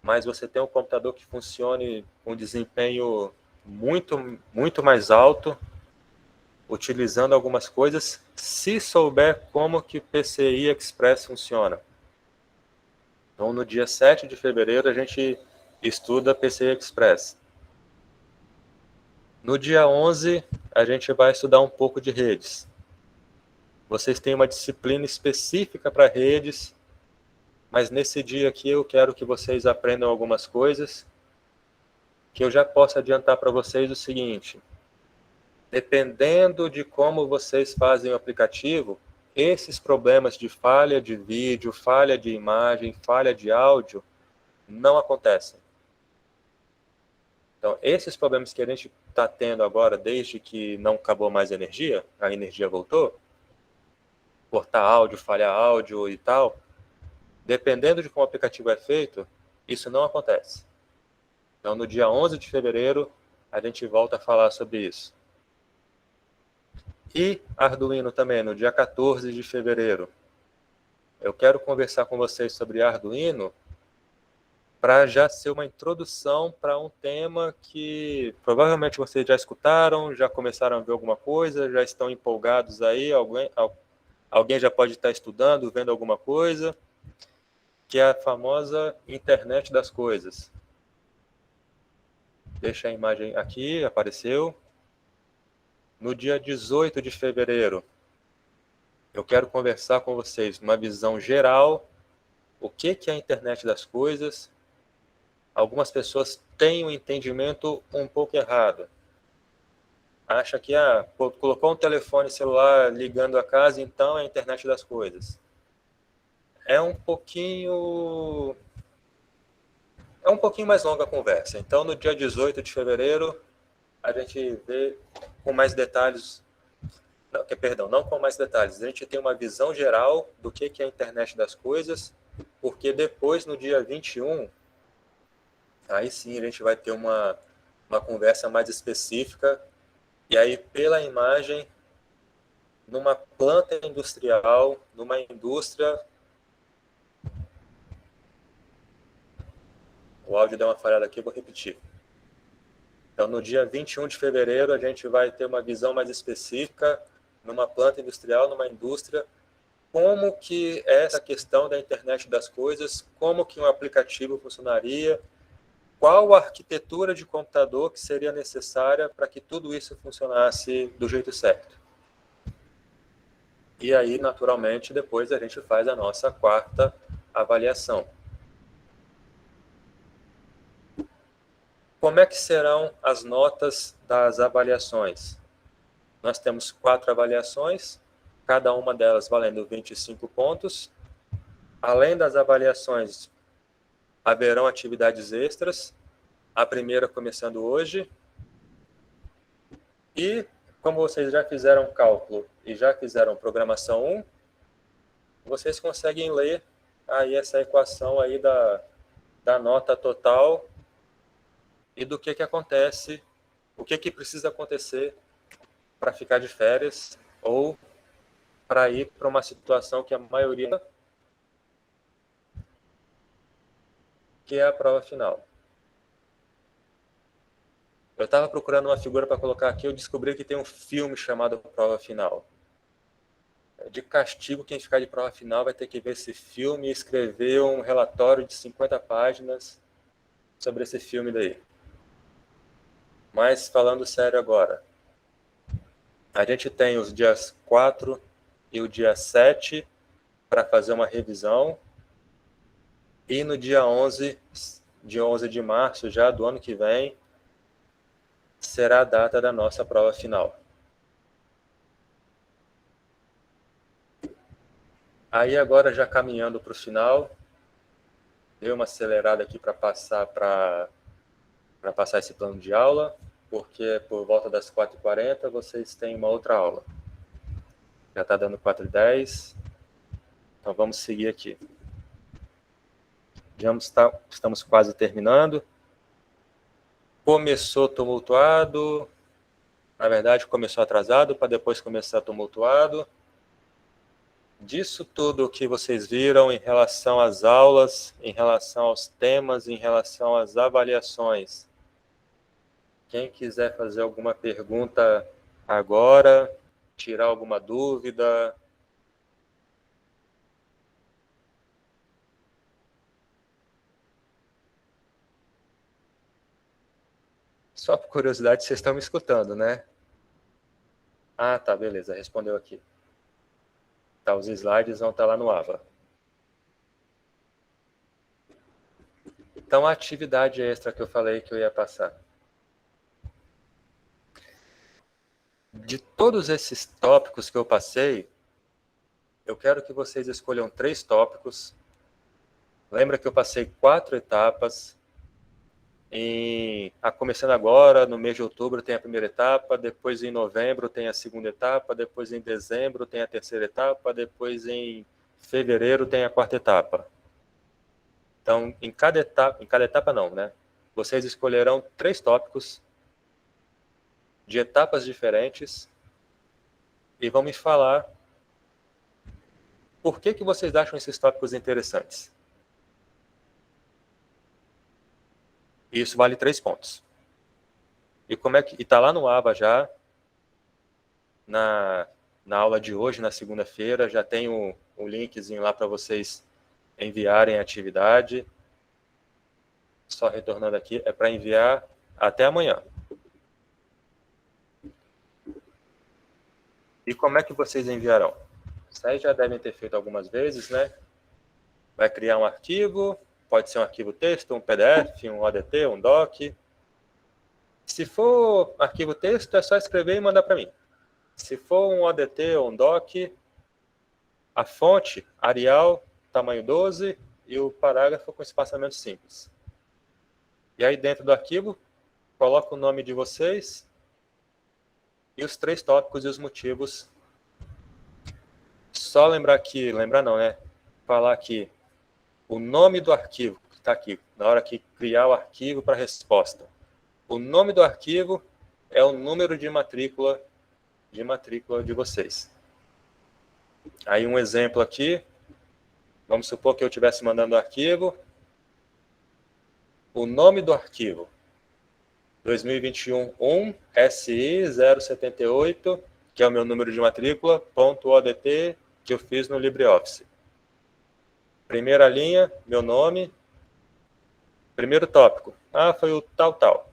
mas você tem um computador que funcione com desempenho muito mais alto, utilizando algumas coisas, se souber como que PCI Express funciona. Então, no dia 7 de fevereiro, a gente estuda PCI Express. No dia 11, a gente vai estudar um pouco de redes. Vocês têm uma disciplina específica para redes, mas nesse dia aqui eu quero que vocês aprendam algumas coisas, que eu já posso adiantar para vocês o seguinte: dependendo de como vocês fazem o aplicativo, esses problemas de falha de vídeo, falha de imagem, falha de áudio, não acontecem. Então, esses problemas que a gente está tendo agora, desde que não acabou mais a energia voltou, cortar áudio, falhar áudio e tal, dependendo de como o aplicativo é feito, isso não acontece. Então, no dia 11 de fevereiro, a gente volta a falar sobre isso. E Arduino também, no dia 14 de fevereiro. Eu quero conversar com vocês sobre Arduino para já ser uma introdução para um tema que provavelmente vocês já escutaram, já começaram a ver alguma coisa, já estão empolgados aí, alguém já pode estar estudando, vendo alguma coisa, que é a famosa internet das coisas. Deixa a imagem aqui, apareceu. No dia 18 de fevereiro, eu quero conversar com vocês uma visão geral, o que é a internet das coisas. Algumas pessoas têm um entendimento um pouco errado. Acha que colocou um telefone celular ligando a casa, então é a internet das coisas. É um pouquinho mais longa a conversa. Então, no dia 18 de fevereiro, a gente vê com mais detalhes, não com mais detalhes, a gente tem uma visão geral do que é a internet das coisas, porque depois, no dia 21, aí sim a gente vai ter uma conversa mais específica, e aí pela imagem, numa planta industrial, numa indústria. O áudio deu uma falhada aqui, eu vou repetir. Então, no dia 21 de fevereiro, a gente vai ter uma visão mais específica numa planta industrial, numa indústria, como que é essa questão da internet das coisas, como que um aplicativo funcionaria, qual a arquitetura de computador que seria necessária para que tudo isso funcionasse do jeito certo. E aí, naturalmente, depois a gente faz a nossa quarta avaliação. Como é que serão as notas das avaliações? Nós temos 4 avaliações, cada uma delas valendo 25 pontos. Além das avaliações, haverão atividades extras, a primeira começando hoje. E, como vocês já fizeram cálculo e já fizeram programação 1, vocês conseguem ler aí essa equação aí da nota total e do que acontece, o que precisa acontecer para ficar de férias ou para ir para uma situação que a maioria, que é a prova final. Eu estava procurando uma figura para colocar aqui, eu descobri que tem um filme chamado Prova Final. De castigo, quem ficar de prova final vai ter que ver esse filme e escrever um relatório de 50 páginas sobre esse filme daí. Mas falando sério agora, a gente tem os dias 4 e o dia 7 para fazer uma revisão, e no dia 11 de março, já do ano que vem, será a data da nossa prova final. Aí agora, já caminhando para o final, dei uma acelerada aqui para passar esse plano de aula, porque por volta das 4h40 vocês têm uma outra aula. Já está dando 4h10, então vamos seguir aqui. Estamos quase terminando. Começou tumultuado, na verdade começou atrasado, para depois começar tumultuado. Disso tudo que vocês viram em relação às aulas, em relação aos temas, em relação às avaliações. Quem quiser fazer alguma pergunta agora, tirar alguma dúvida. Só por curiosidade, vocês estão me escutando, né? Ah, tá, beleza, respondeu aqui. Tá, os slides vão estar lá no AVA. Então, a atividade extra que eu falei que eu ia passar. De todos esses tópicos que eu passei, eu quero que vocês escolham 3 tópicos. Lembra que eu passei 4 etapas. Começando agora, no mês de outubro tem a primeira etapa, depois em novembro tem a segunda etapa, depois em dezembro tem a terceira etapa, depois em fevereiro tem a quarta etapa. Então, em cada etapa não, né? Vocês escolherão 3 tópicos de etapas diferentes e vão me falar por que vocês acham esses tópicos interessantes. Isso vale 3 pontos. E está lá no AVA já, na aula de hoje, na segunda-feira, já tem o linkzinho lá para vocês enviarem a atividade. Só retornando aqui, é para enviar até amanhã. E como é que vocês enviarão? Vocês já devem ter feito algumas vezes, né? Vai criar um arquivo, pode ser um arquivo texto, um PDF, um ODT, um DOC. Se for arquivo texto, é só escrever e mandar para mim. Se for um ODT ou um DOC, a fonte, Arial, tamanho 12, e o parágrafo com espaçamento simples. E aí dentro do arquivo, coloca o nome de vocês e os 3 tópicos e os motivos. Só lembrar não, né? Falar aqui o nome do arquivo, que está aqui, na hora que criar o arquivo para resposta. O nome do arquivo é o número de matrícula de vocês. Aí um exemplo aqui, vamos supor que eu estivesse mandando o arquivo, o nome do arquivo, 2021-1 SI 078, que é o meu número de matrícula, .odt, que eu fiz no LibreOffice. Primeira linha, meu nome. Primeiro tópico, foi o tal.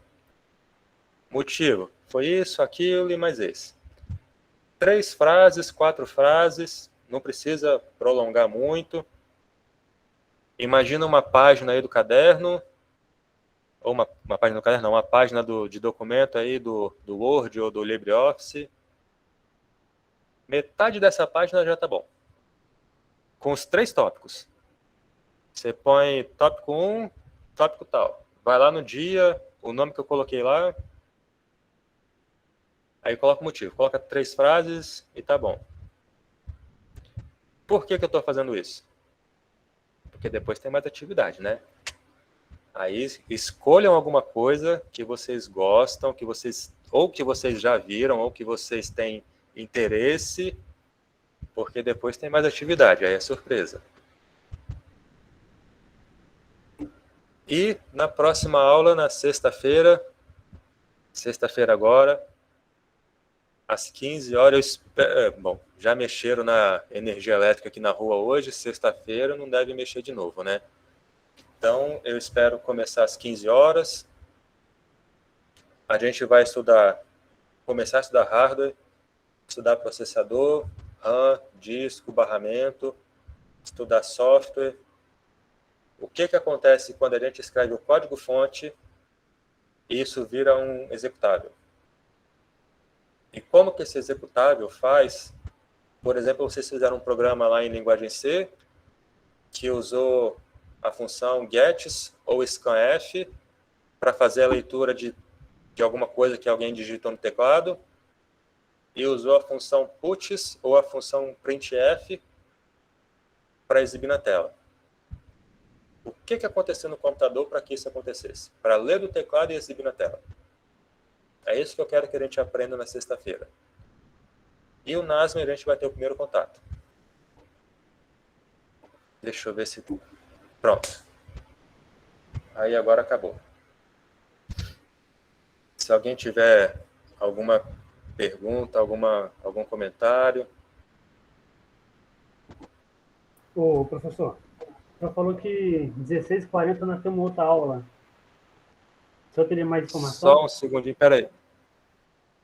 Motivo, foi isso, aquilo e mais esse. 3 frases, 4 frases, não precisa prolongar muito. Imagina uma página aí do caderno, ou uma página do caderno, não, uma página de documento aí do Word ou do LibreOffice. Metade dessa página já está bom. Com os 3 tópicos. Você põe tópico 1, tópico tal. Vai lá no dia, o nome que eu coloquei lá. Aí coloca o motivo. Coloca 3 frases e tá bom. Por que eu estou fazendo isso? Porque depois tem mais atividade, né? Aí escolham alguma coisa que vocês gostam, ou que vocês já viram, ou que vocês têm interesse, porque depois tem mais atividade, aí é surpresa. E na próxima aula, na sexta-feira, Sexta-feira agora, às 15 horas, bom, já mexeram na energia elétrica aqui na rua hoje, sexta-feira não deve mexer de novo, né? Então, eu espero começar às 15 horas. A gente vai começar a estudar hardware, estudar processador, RAM, disco, barramento, estudar software. O que acontece quando a gente escreve o código-fonte e isso vira um executável? E como que esse executável faz? Por exemplo, vocês fizeram um programa lá em linguagem C que usou a função gets ou scanf para fazer a leitura de alguma coisa que alguém digitou no teclado e usou a função puts ou a função printf para exibir na tela. O que aconteceu no computador para que isso acontecesse? Para ler do teclado e exibir na tela. É isso que eu quero que a gente aprenda na sexta-feira. E o NASM a gente vai ter o primeiro contato. Deixa eu ver se... Pronto. Aí agora acabou. Se alguém tiver alguma pergunta, algum comentário. Ô, professor, o senhor falou que 16h40 nós temos outra aula. O senhor teria mais informação? Só um segundinho, peraí.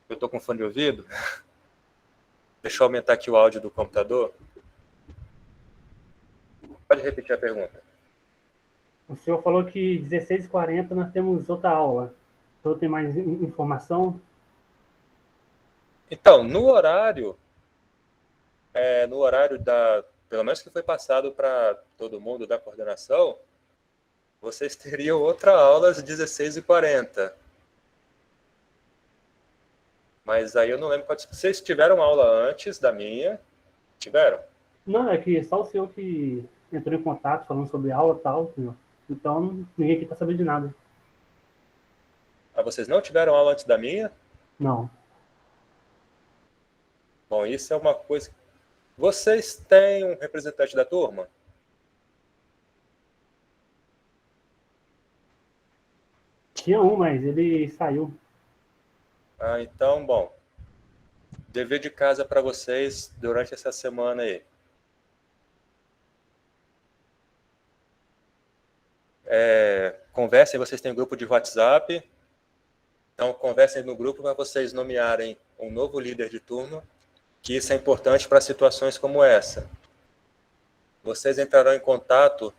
Eu estou com fone de ouvido. Deixa eu aumentar aqui o áudio do computador. Pode repetir a pergunta. O senhor falou que 16h40 nós temos outra aula. O senhor tem mais informação? Então, no horário pelo menos que foi passado para todo mundo da coordenação, vocês teriam outra aula às 16h40. Mas aí eu não lembro quantos... Vocês tiveram aula antes da minha? Tiveram? Não, é que só o senhor que entrou em contato falando sobre aula e tal, senhor. Então, ninguém aqui está sabendo de nada. Ah, vocês não tiveram aula antes da minha? Não. Bom, isso é uma coisa... Vocês têm um representante da turma? Tinha um, mas ele saiu. Ah, então, bom. Dever de casa para vocês durante essa semana aí. Conversem, vocês têm grupo de WhatsApp. Então, conversem no grupo para vocês nomearem um novo líder de turma, que isso é importante para situações como essa. Vocês entrarão em contato,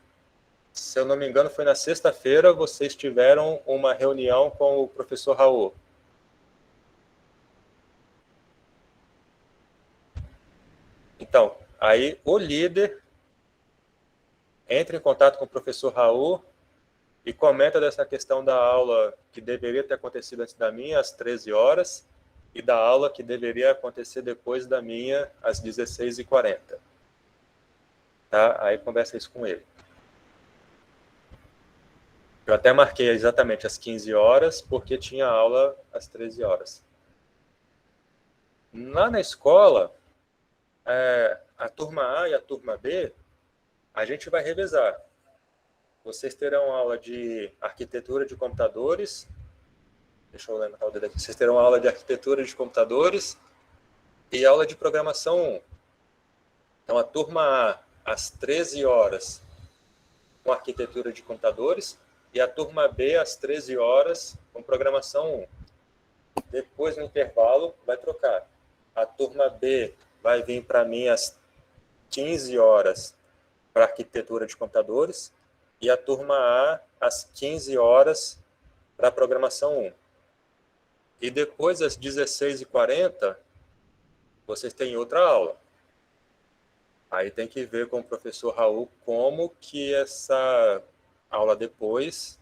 se eu não me engano, foi na sexta-feira, vocês tiveram uma reunião com o professor Raul. Então, aí o líder entra em contato com o professor Raul e comenta dessa questão da aula que deveria ter acontecido antes da minha, às 13 horas, e da aula que deveria acontecer depois da minha, às 16h40. Tá? Aí conversa isso com ele. Eu até marquei exatamente às 15 horas, porque tinha aula às 13 horas. Lá na escola, a turma A e a turma B, a gente vai revezar. Vocês terão aula de arquitetura de computadores. Deixa eu lembrar o dedo aqui. Vocês terão aula de arquitetura de computadores e aula de programação 1. Então, a turma A, às 13 horas, com arquitetura de computadores, e a turma B, às 13 horas, com programação 1. Depois, no intervalo, vai trocar. A turma B vai vir para mim às 15 horas para arquitetura de computadores, e a turma A, às 15 horas, para programação 1. E depois, às 16h40, vocês têm outra aula. Aí tem que ver com o professor Raul como que essa aula depois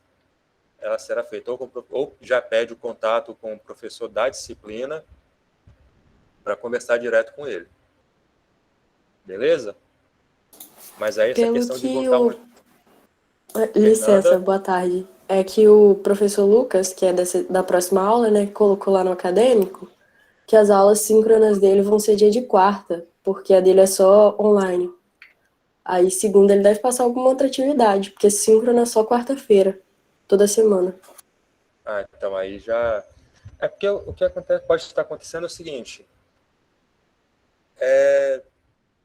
ela será feita. Ou já pede o contato com o professor da disciplina para conversar direto com ele. Beleza? Mas aí essa questão de voltar... Licença, boa tarde. É que o professor Lucas, que é da próxima aula, né, colocou lá no acadêmico, que as aulas síncronas dele vão ser dia de quarta, porque a dele é só online. Aí, segunda, ele deve passar alguma outra atividade, porque síncrona é só quarta-feira, toda semana. Ah, então aí já... É porque o que acontece, pode estar acontecendo é o seguinte,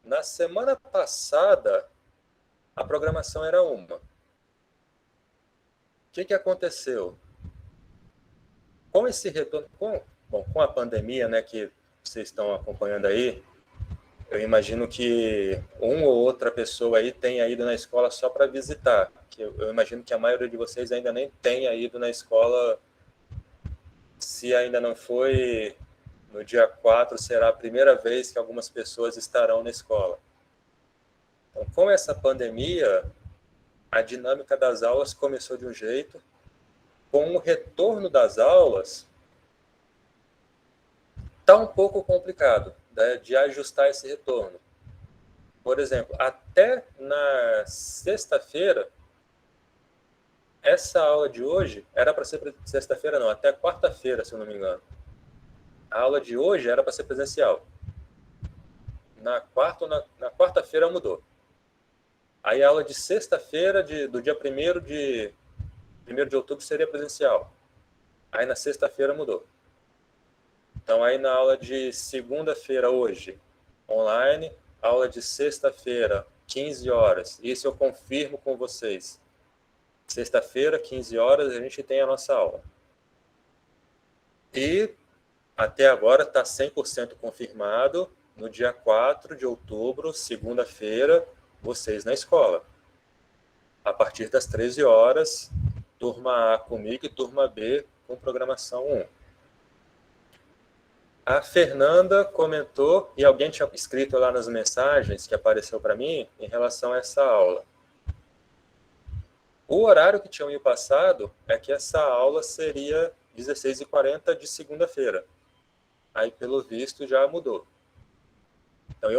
na semana passada, a programação era uma. O que aconteceu? Com esse retorno, com a pandemia, né, que vocês estão acompanhando aí, eu imagino que uma ou outra pessoa aí tenha ido na escola só para visitar. Que eu imagino que a maioria de vocês ainda nem tenha ido na escola. Se ainda não foi, no dia 4 será a primeira vez que algumas pessoas estarão na escola. Então, com essa pandemia, a dinâmica das aulas começou de um jeito. Com o retorno das aulas, está um pouco complicado, né, de ajustar esse retorno. Por exemplo, até na sexta-feira, essa aula de hoje era para ser sexta-feira, não, até quarta-feira, se eu não me engano. A aula de hoje era para ser presencial. Na quarta-feira mudou. Aí a aula de sexta-feira, do dia 1º de outubro, seria presencial. Aí na sexta-feira mudou. Então aí na aula de segunda-feira hoje, online, aula de sexta-feira, 15 horas. Isso eu confirmo com vocês. Sexta-feira, 15 horas, a gente tem a nossa aula. E até agora está 100% confirmado. No dia 4 de outubro, segunda-feira, vocês na escola. A partir das 13 horas, turma A comigo e turma B com programação 1. A Fernanda comentou, e alguém tinha escrito lá nas mensagens que apareceu para mim, em relação a essa aula. O horário que tinham me passado é que essa aula seria 16h40 de segunda-feira. Aí, pelo visto, já mudou. Então,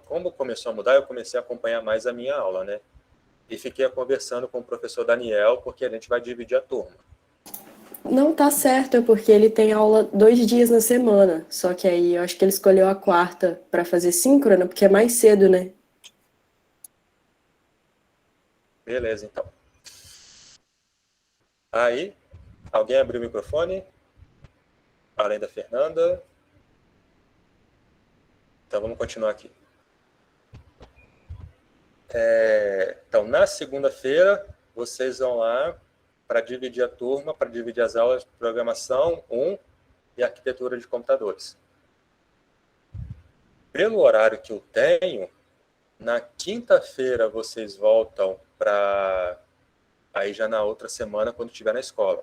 como começou a mudar, eu comecei a acompanhar mais a minha aula, né? E fiquei conversando com o professor Daniel, porque a gente vai dividir a turma. Não tá certo, é porque ele tem aula 2 dias na semana. Só que aí eu acho que ele escolheu a quarta pra fazer síncrona, porque é mais cedo, né? Beleza, então. Aí, alguém abriu o microfone? Além da Fernanda? Então, vamos continuar aqui. Então, na segunda-feira, vocês vão lá para dividir a turma, para dividir as aulas de programação 1 e arquitetura de computadores. Pelo horário que eu tenho, na quinta-feira vocês voltam para... Aí já na outra semana, quando estiver na escola.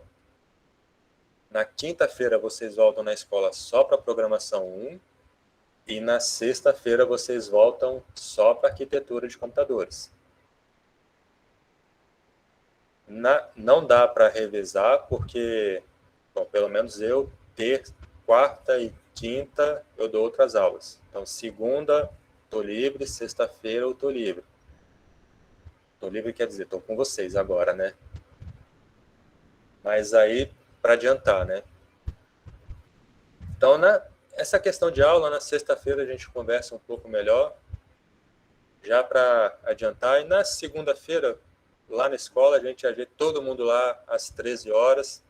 Na quinta-feira vocês voltam na escola só para programação 1 e na sexta-feira vocês voltam só para arquitetura de computadores. Não dá para revezar, porque, bom, pelo menos eu, quarta e quinta, eu dou outras aulas. Então, segunda, estou livre, sexta-feira, eu estou livre. Estou livre quer dizer, estou com vocês agora, né? Mas aí, para adiantar, né? Então, essa questão de aula, na sexta-feira a gente conversa um pouco melhor, já para adiantar. E na segunda-feira, lá na escola, a gente ajeita todo mundo lá às 13 horas,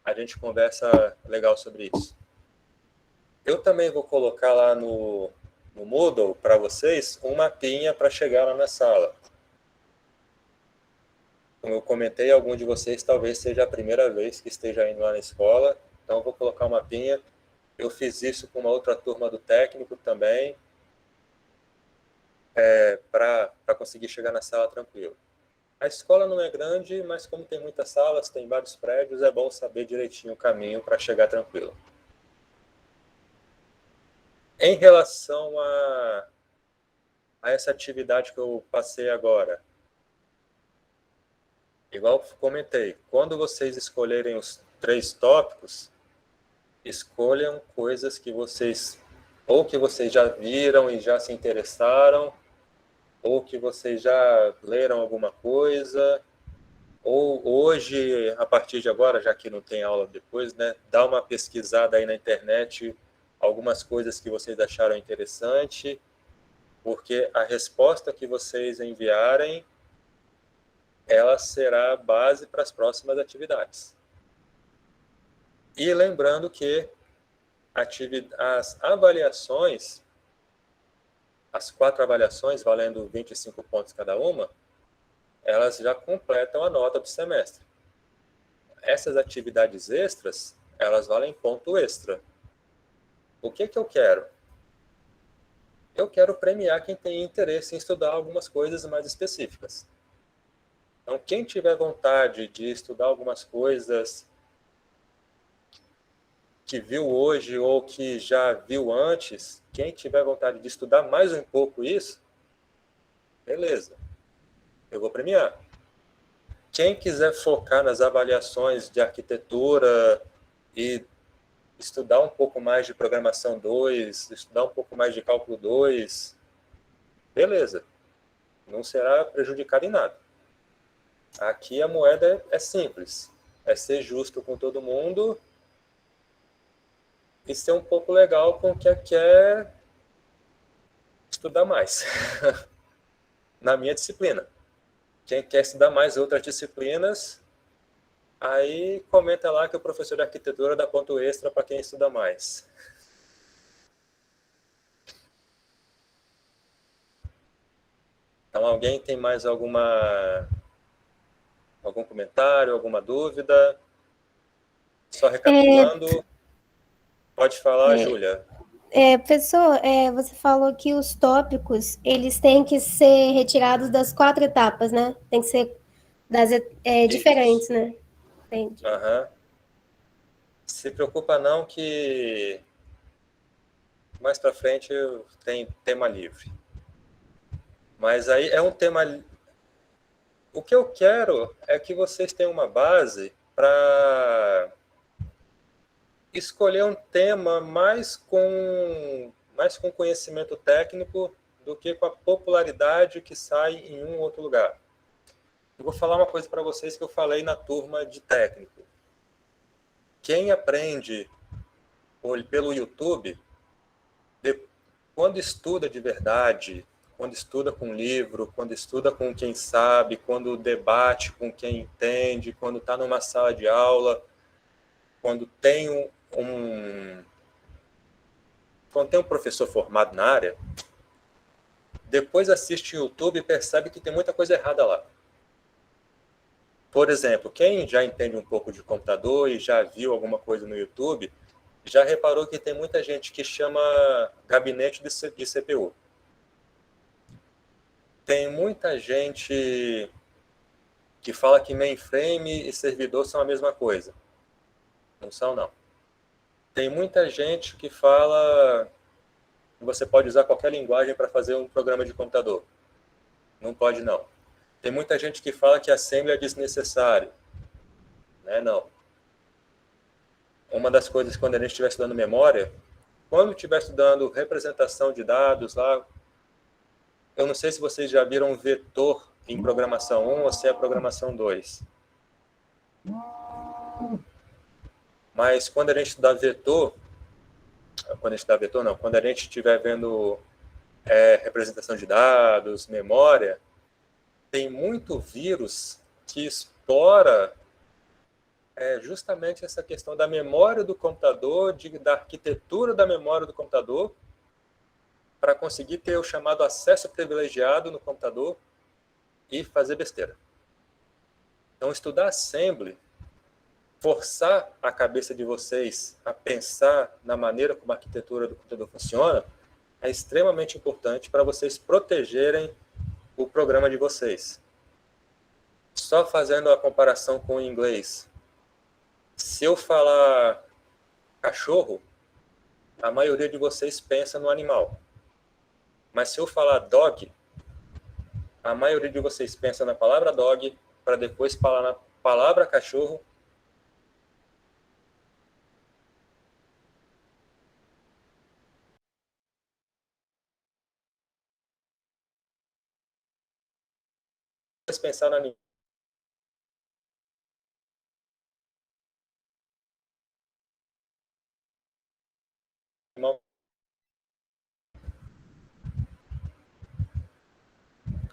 a gente conversa legal sobre isso. Eu também vou colocar lá no Moodle para vocês um mapinha para chegar lá na sala. Como eu comentei, algum de vocês talvez seja a primeira vez que esteja indo lá na escola, então eu vou colocar um mapinha. Eu fiz isso com uma outra turma do técnico também, para conseguir chegar na sala tranquilo. A escola não é grande, mas como tem muitas salas, tem vários prédios, é bom saber direitinho o caminho para chegar tranquilo. Em relação a essa atividade que eu passei agora, igual comentei, quando vocês escolherem os 3 tópicos, escolham coisas que vocês já viram e já se interessaram, ou que vocês já leram alguma coisa, ou hoje, a partir de agora, já que não tem aula depois, né, dá uma pesquisada aí na internet, algumas coisas que vocês acharam interessante, porque a resposta que vocês enviarem, ela será a base para as próximas atividades. E lembrando que as avaliações, as 4 avaliações, valendo 25 pontos cada uma, elas já completam a nota do semestre. Essas atividades extras, elas valem ponto extra. O que eu quero? Eu quero premiar quem tem interesse em estudar algumas coisas mais específicas. Então, quem tiver vontade de estudar algumas coisas que viu hoje ou que já viu antes, quem tiver vontade de estudar mais um pouco isso, beleza, eu vou premiar. Quem quiser focar nas avaliações de arquitetura e estudar um pouco mais de programação 2, estudar um pouco mais de cálculo 2, beleza, não será prejudicado em nada. Aqui a moeda é simples, é ser justo com todo mundo e ser um pouco legal com quem quer estudar mais na minha disciplina. Quem quer estudar mais outras disciplinas, aí comenta lá que o professor de arquitetura dá ponto extra para quem estuda mais. Então, alguém tem mais algum comentário, alguma dúvida? Só recapitulando, pode falar, Júlia. Professor, você falou que os tópicos, eles têm que ser retirados das 4 etapas, né? Tem que ser diferentes, né? Entendi. Se preocupa não que mais para frente tem tema livre. Mas aí é um tema... O que eu quero é que vocês tenham uma base para escolher um tema mais com conhecimento técnico do que com a popularidade que sai em um ou outro lugar. Eu vou falar uma coisa para vocês que eu falei na turma de técnico. Quem aprende pelo YouTube, quando estuda de verdade, quando estuda com livro, quando estuda com quem sabe, quando debate com quem entende, quando está numa sala de aula, quando tem um professor formado na área, depois assiste o YouTube e percebe que tem muita coisa errada lá. Por exemplo, quem já entende um pouco de computador e já viu alguma coisa no YouTube, já reparou que tem muita gente que chama gabinete de CPU. Tem muita gente que fala que mainframe e servidor são a mesma coisa. Não são, não. Tem muita gente que fala que você pode usar qualquer linguagem para fazer um programa de computador. Não pode, não. Tem muita gente que fala que assembly é desnecessário. Não. Uma das coisas, quando a gente estiver estudando memória, quando estiver estudando representação de dados lá, eu não sei se vocês já viram vetor em programação 1 ou se é programação 2. Mas quando a gente estudar vetor, quando a gente estiver vendo representação de dados, memória, tem muito vírus que explora justamente essa questão da memória do computador, da arquitetura da memória do computador, para conseguir ter o chamado acesso privilegiado no computador e fazer besteira. Então, estudar assembly, forçar a cabeça de vocês a pensar na maneira como a arquitetura do computador funciona, é extremamente importante para vocês protegerem o programa de vocês. Só fazendo a comparação com o inglês. Se eu falar cachorro, a maioria de vocês pensa no animal. Mas se eu falar dog, a maioria de vocês pensa na palavra dog, para depois falar na palavra cachorro. Pensar na animal.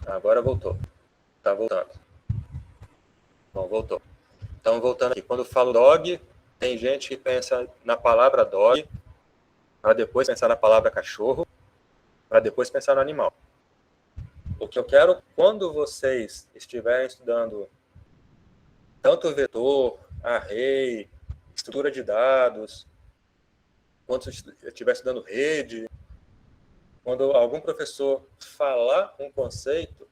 Agora voltou. Tá voltando. Bom, voltou. Então, voltando aqui. Quando eu falo dog, tem gente que pensa na palavra dog, para depois pensar na palavra cachorro, para depois pensar no animal. O que eu quero, quando vocês estiverem estudando tanto vetor, array, estrutura de dados, quando estiver estudando rede, quando algum professor falar um conceito,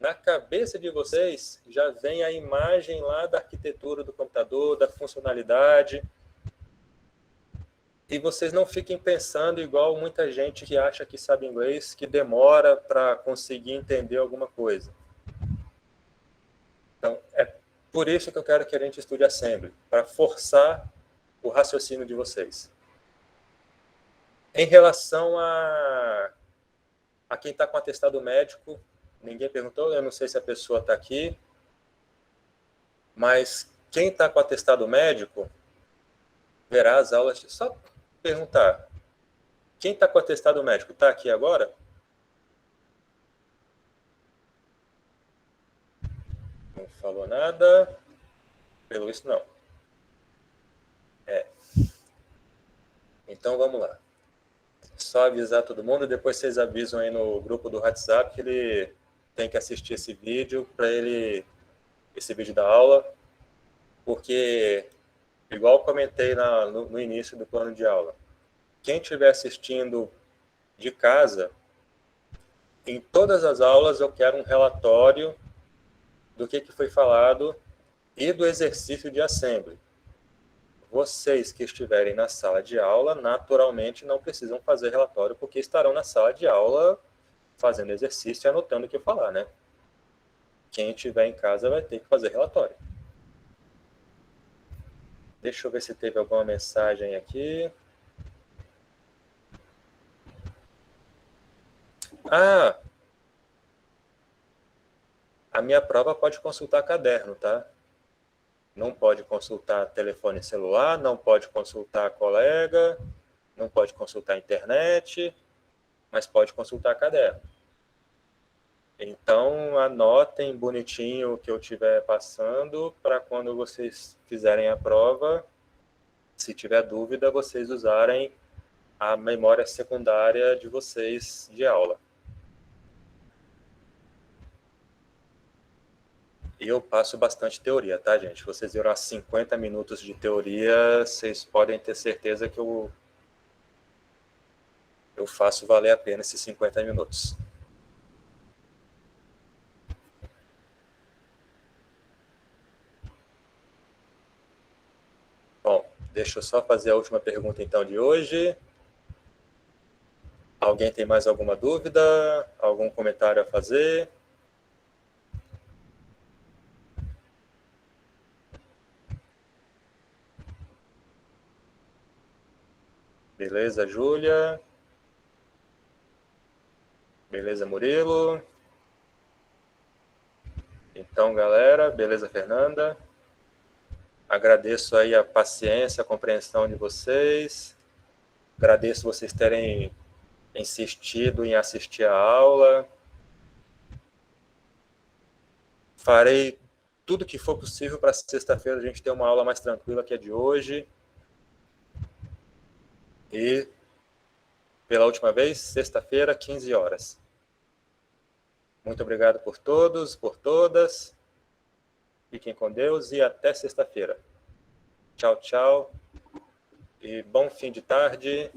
na cabeça de vocês já vem a imagem lá da arquitetura do computador, da funcionalidade, e vocês não fiquem pensando igual muita gente que acha que sabe inglês, que demora para conseguir entender alguma coisa. Então, é por isso que eu quero que a gente estude Assembly, para forçar o raciocínio de vocês. Em relação a quem está com atestado médico, ninguém perguntou, eu não sei se a pessoa está aqui, mas quem está com atestado médico verá as aulas. Só perguntar, quem está com atestado médico está aqui agora? Não falou nada. Pelo visto, não. Então, vamos lá. Só avisar todo mundo, depois vocês avisam aí no grupo do WhatsApp que ele tem que assistir esse vídeo, esse vídeo da aula, porque, igual eu comentei no início do plano de aula, quem estiver assistindo de casa, em todas as aulas eu quero um relatório do que foi falado e do exercício de Assembly. Vocês que estiverem na sala de aula, naturalmente não precisam fazer relatório, porque estarão na sala de aula fazendo exercício e anotando o que falar, né? Quem estiver em casa vai ter que fazer relatório. Deixa eu ver se teve alguma mensagem aqui. Ah! A minha prova pode consultar caderno, tá? Não pode consultar telefone celular, não pode consultar colega, não pode consultar internet, mas pode consultar caderno. Então, anotem bonitinho o que eu estiver passando para quando vocês fizerem a prova, se tiver dúvida, vocês usarem a memória secundária de vocês de aula. E eu passo bastante teoria, tá, gente? Vocês viram 50 minutos de teoria, vocês podem ter certeza que eu faço valer a pena esses 50 minutos. Bom, deixa eu só fazer a última pergunta, então, de hoje. Alguém tem mais alguma dúvida? Algum comentário a fazer? Beleza, Júlia? Beleza, Murilo? Então, galera, beleza, Fernanda? Agradeço aí a paciência, a compreensão de vocês. Agradeço vocês terem insistido em assistir a aula. Farei tudo que for possível para sexta-feira a gente ter uma aula mais tranquila que a de hoje. E, pela última vez, sexta-feira, 15 horas. Muito obrigado por todos, por todas. Fiquem com Deus e até sexta-feira. Tchau, tchau. E bom fim de tarde.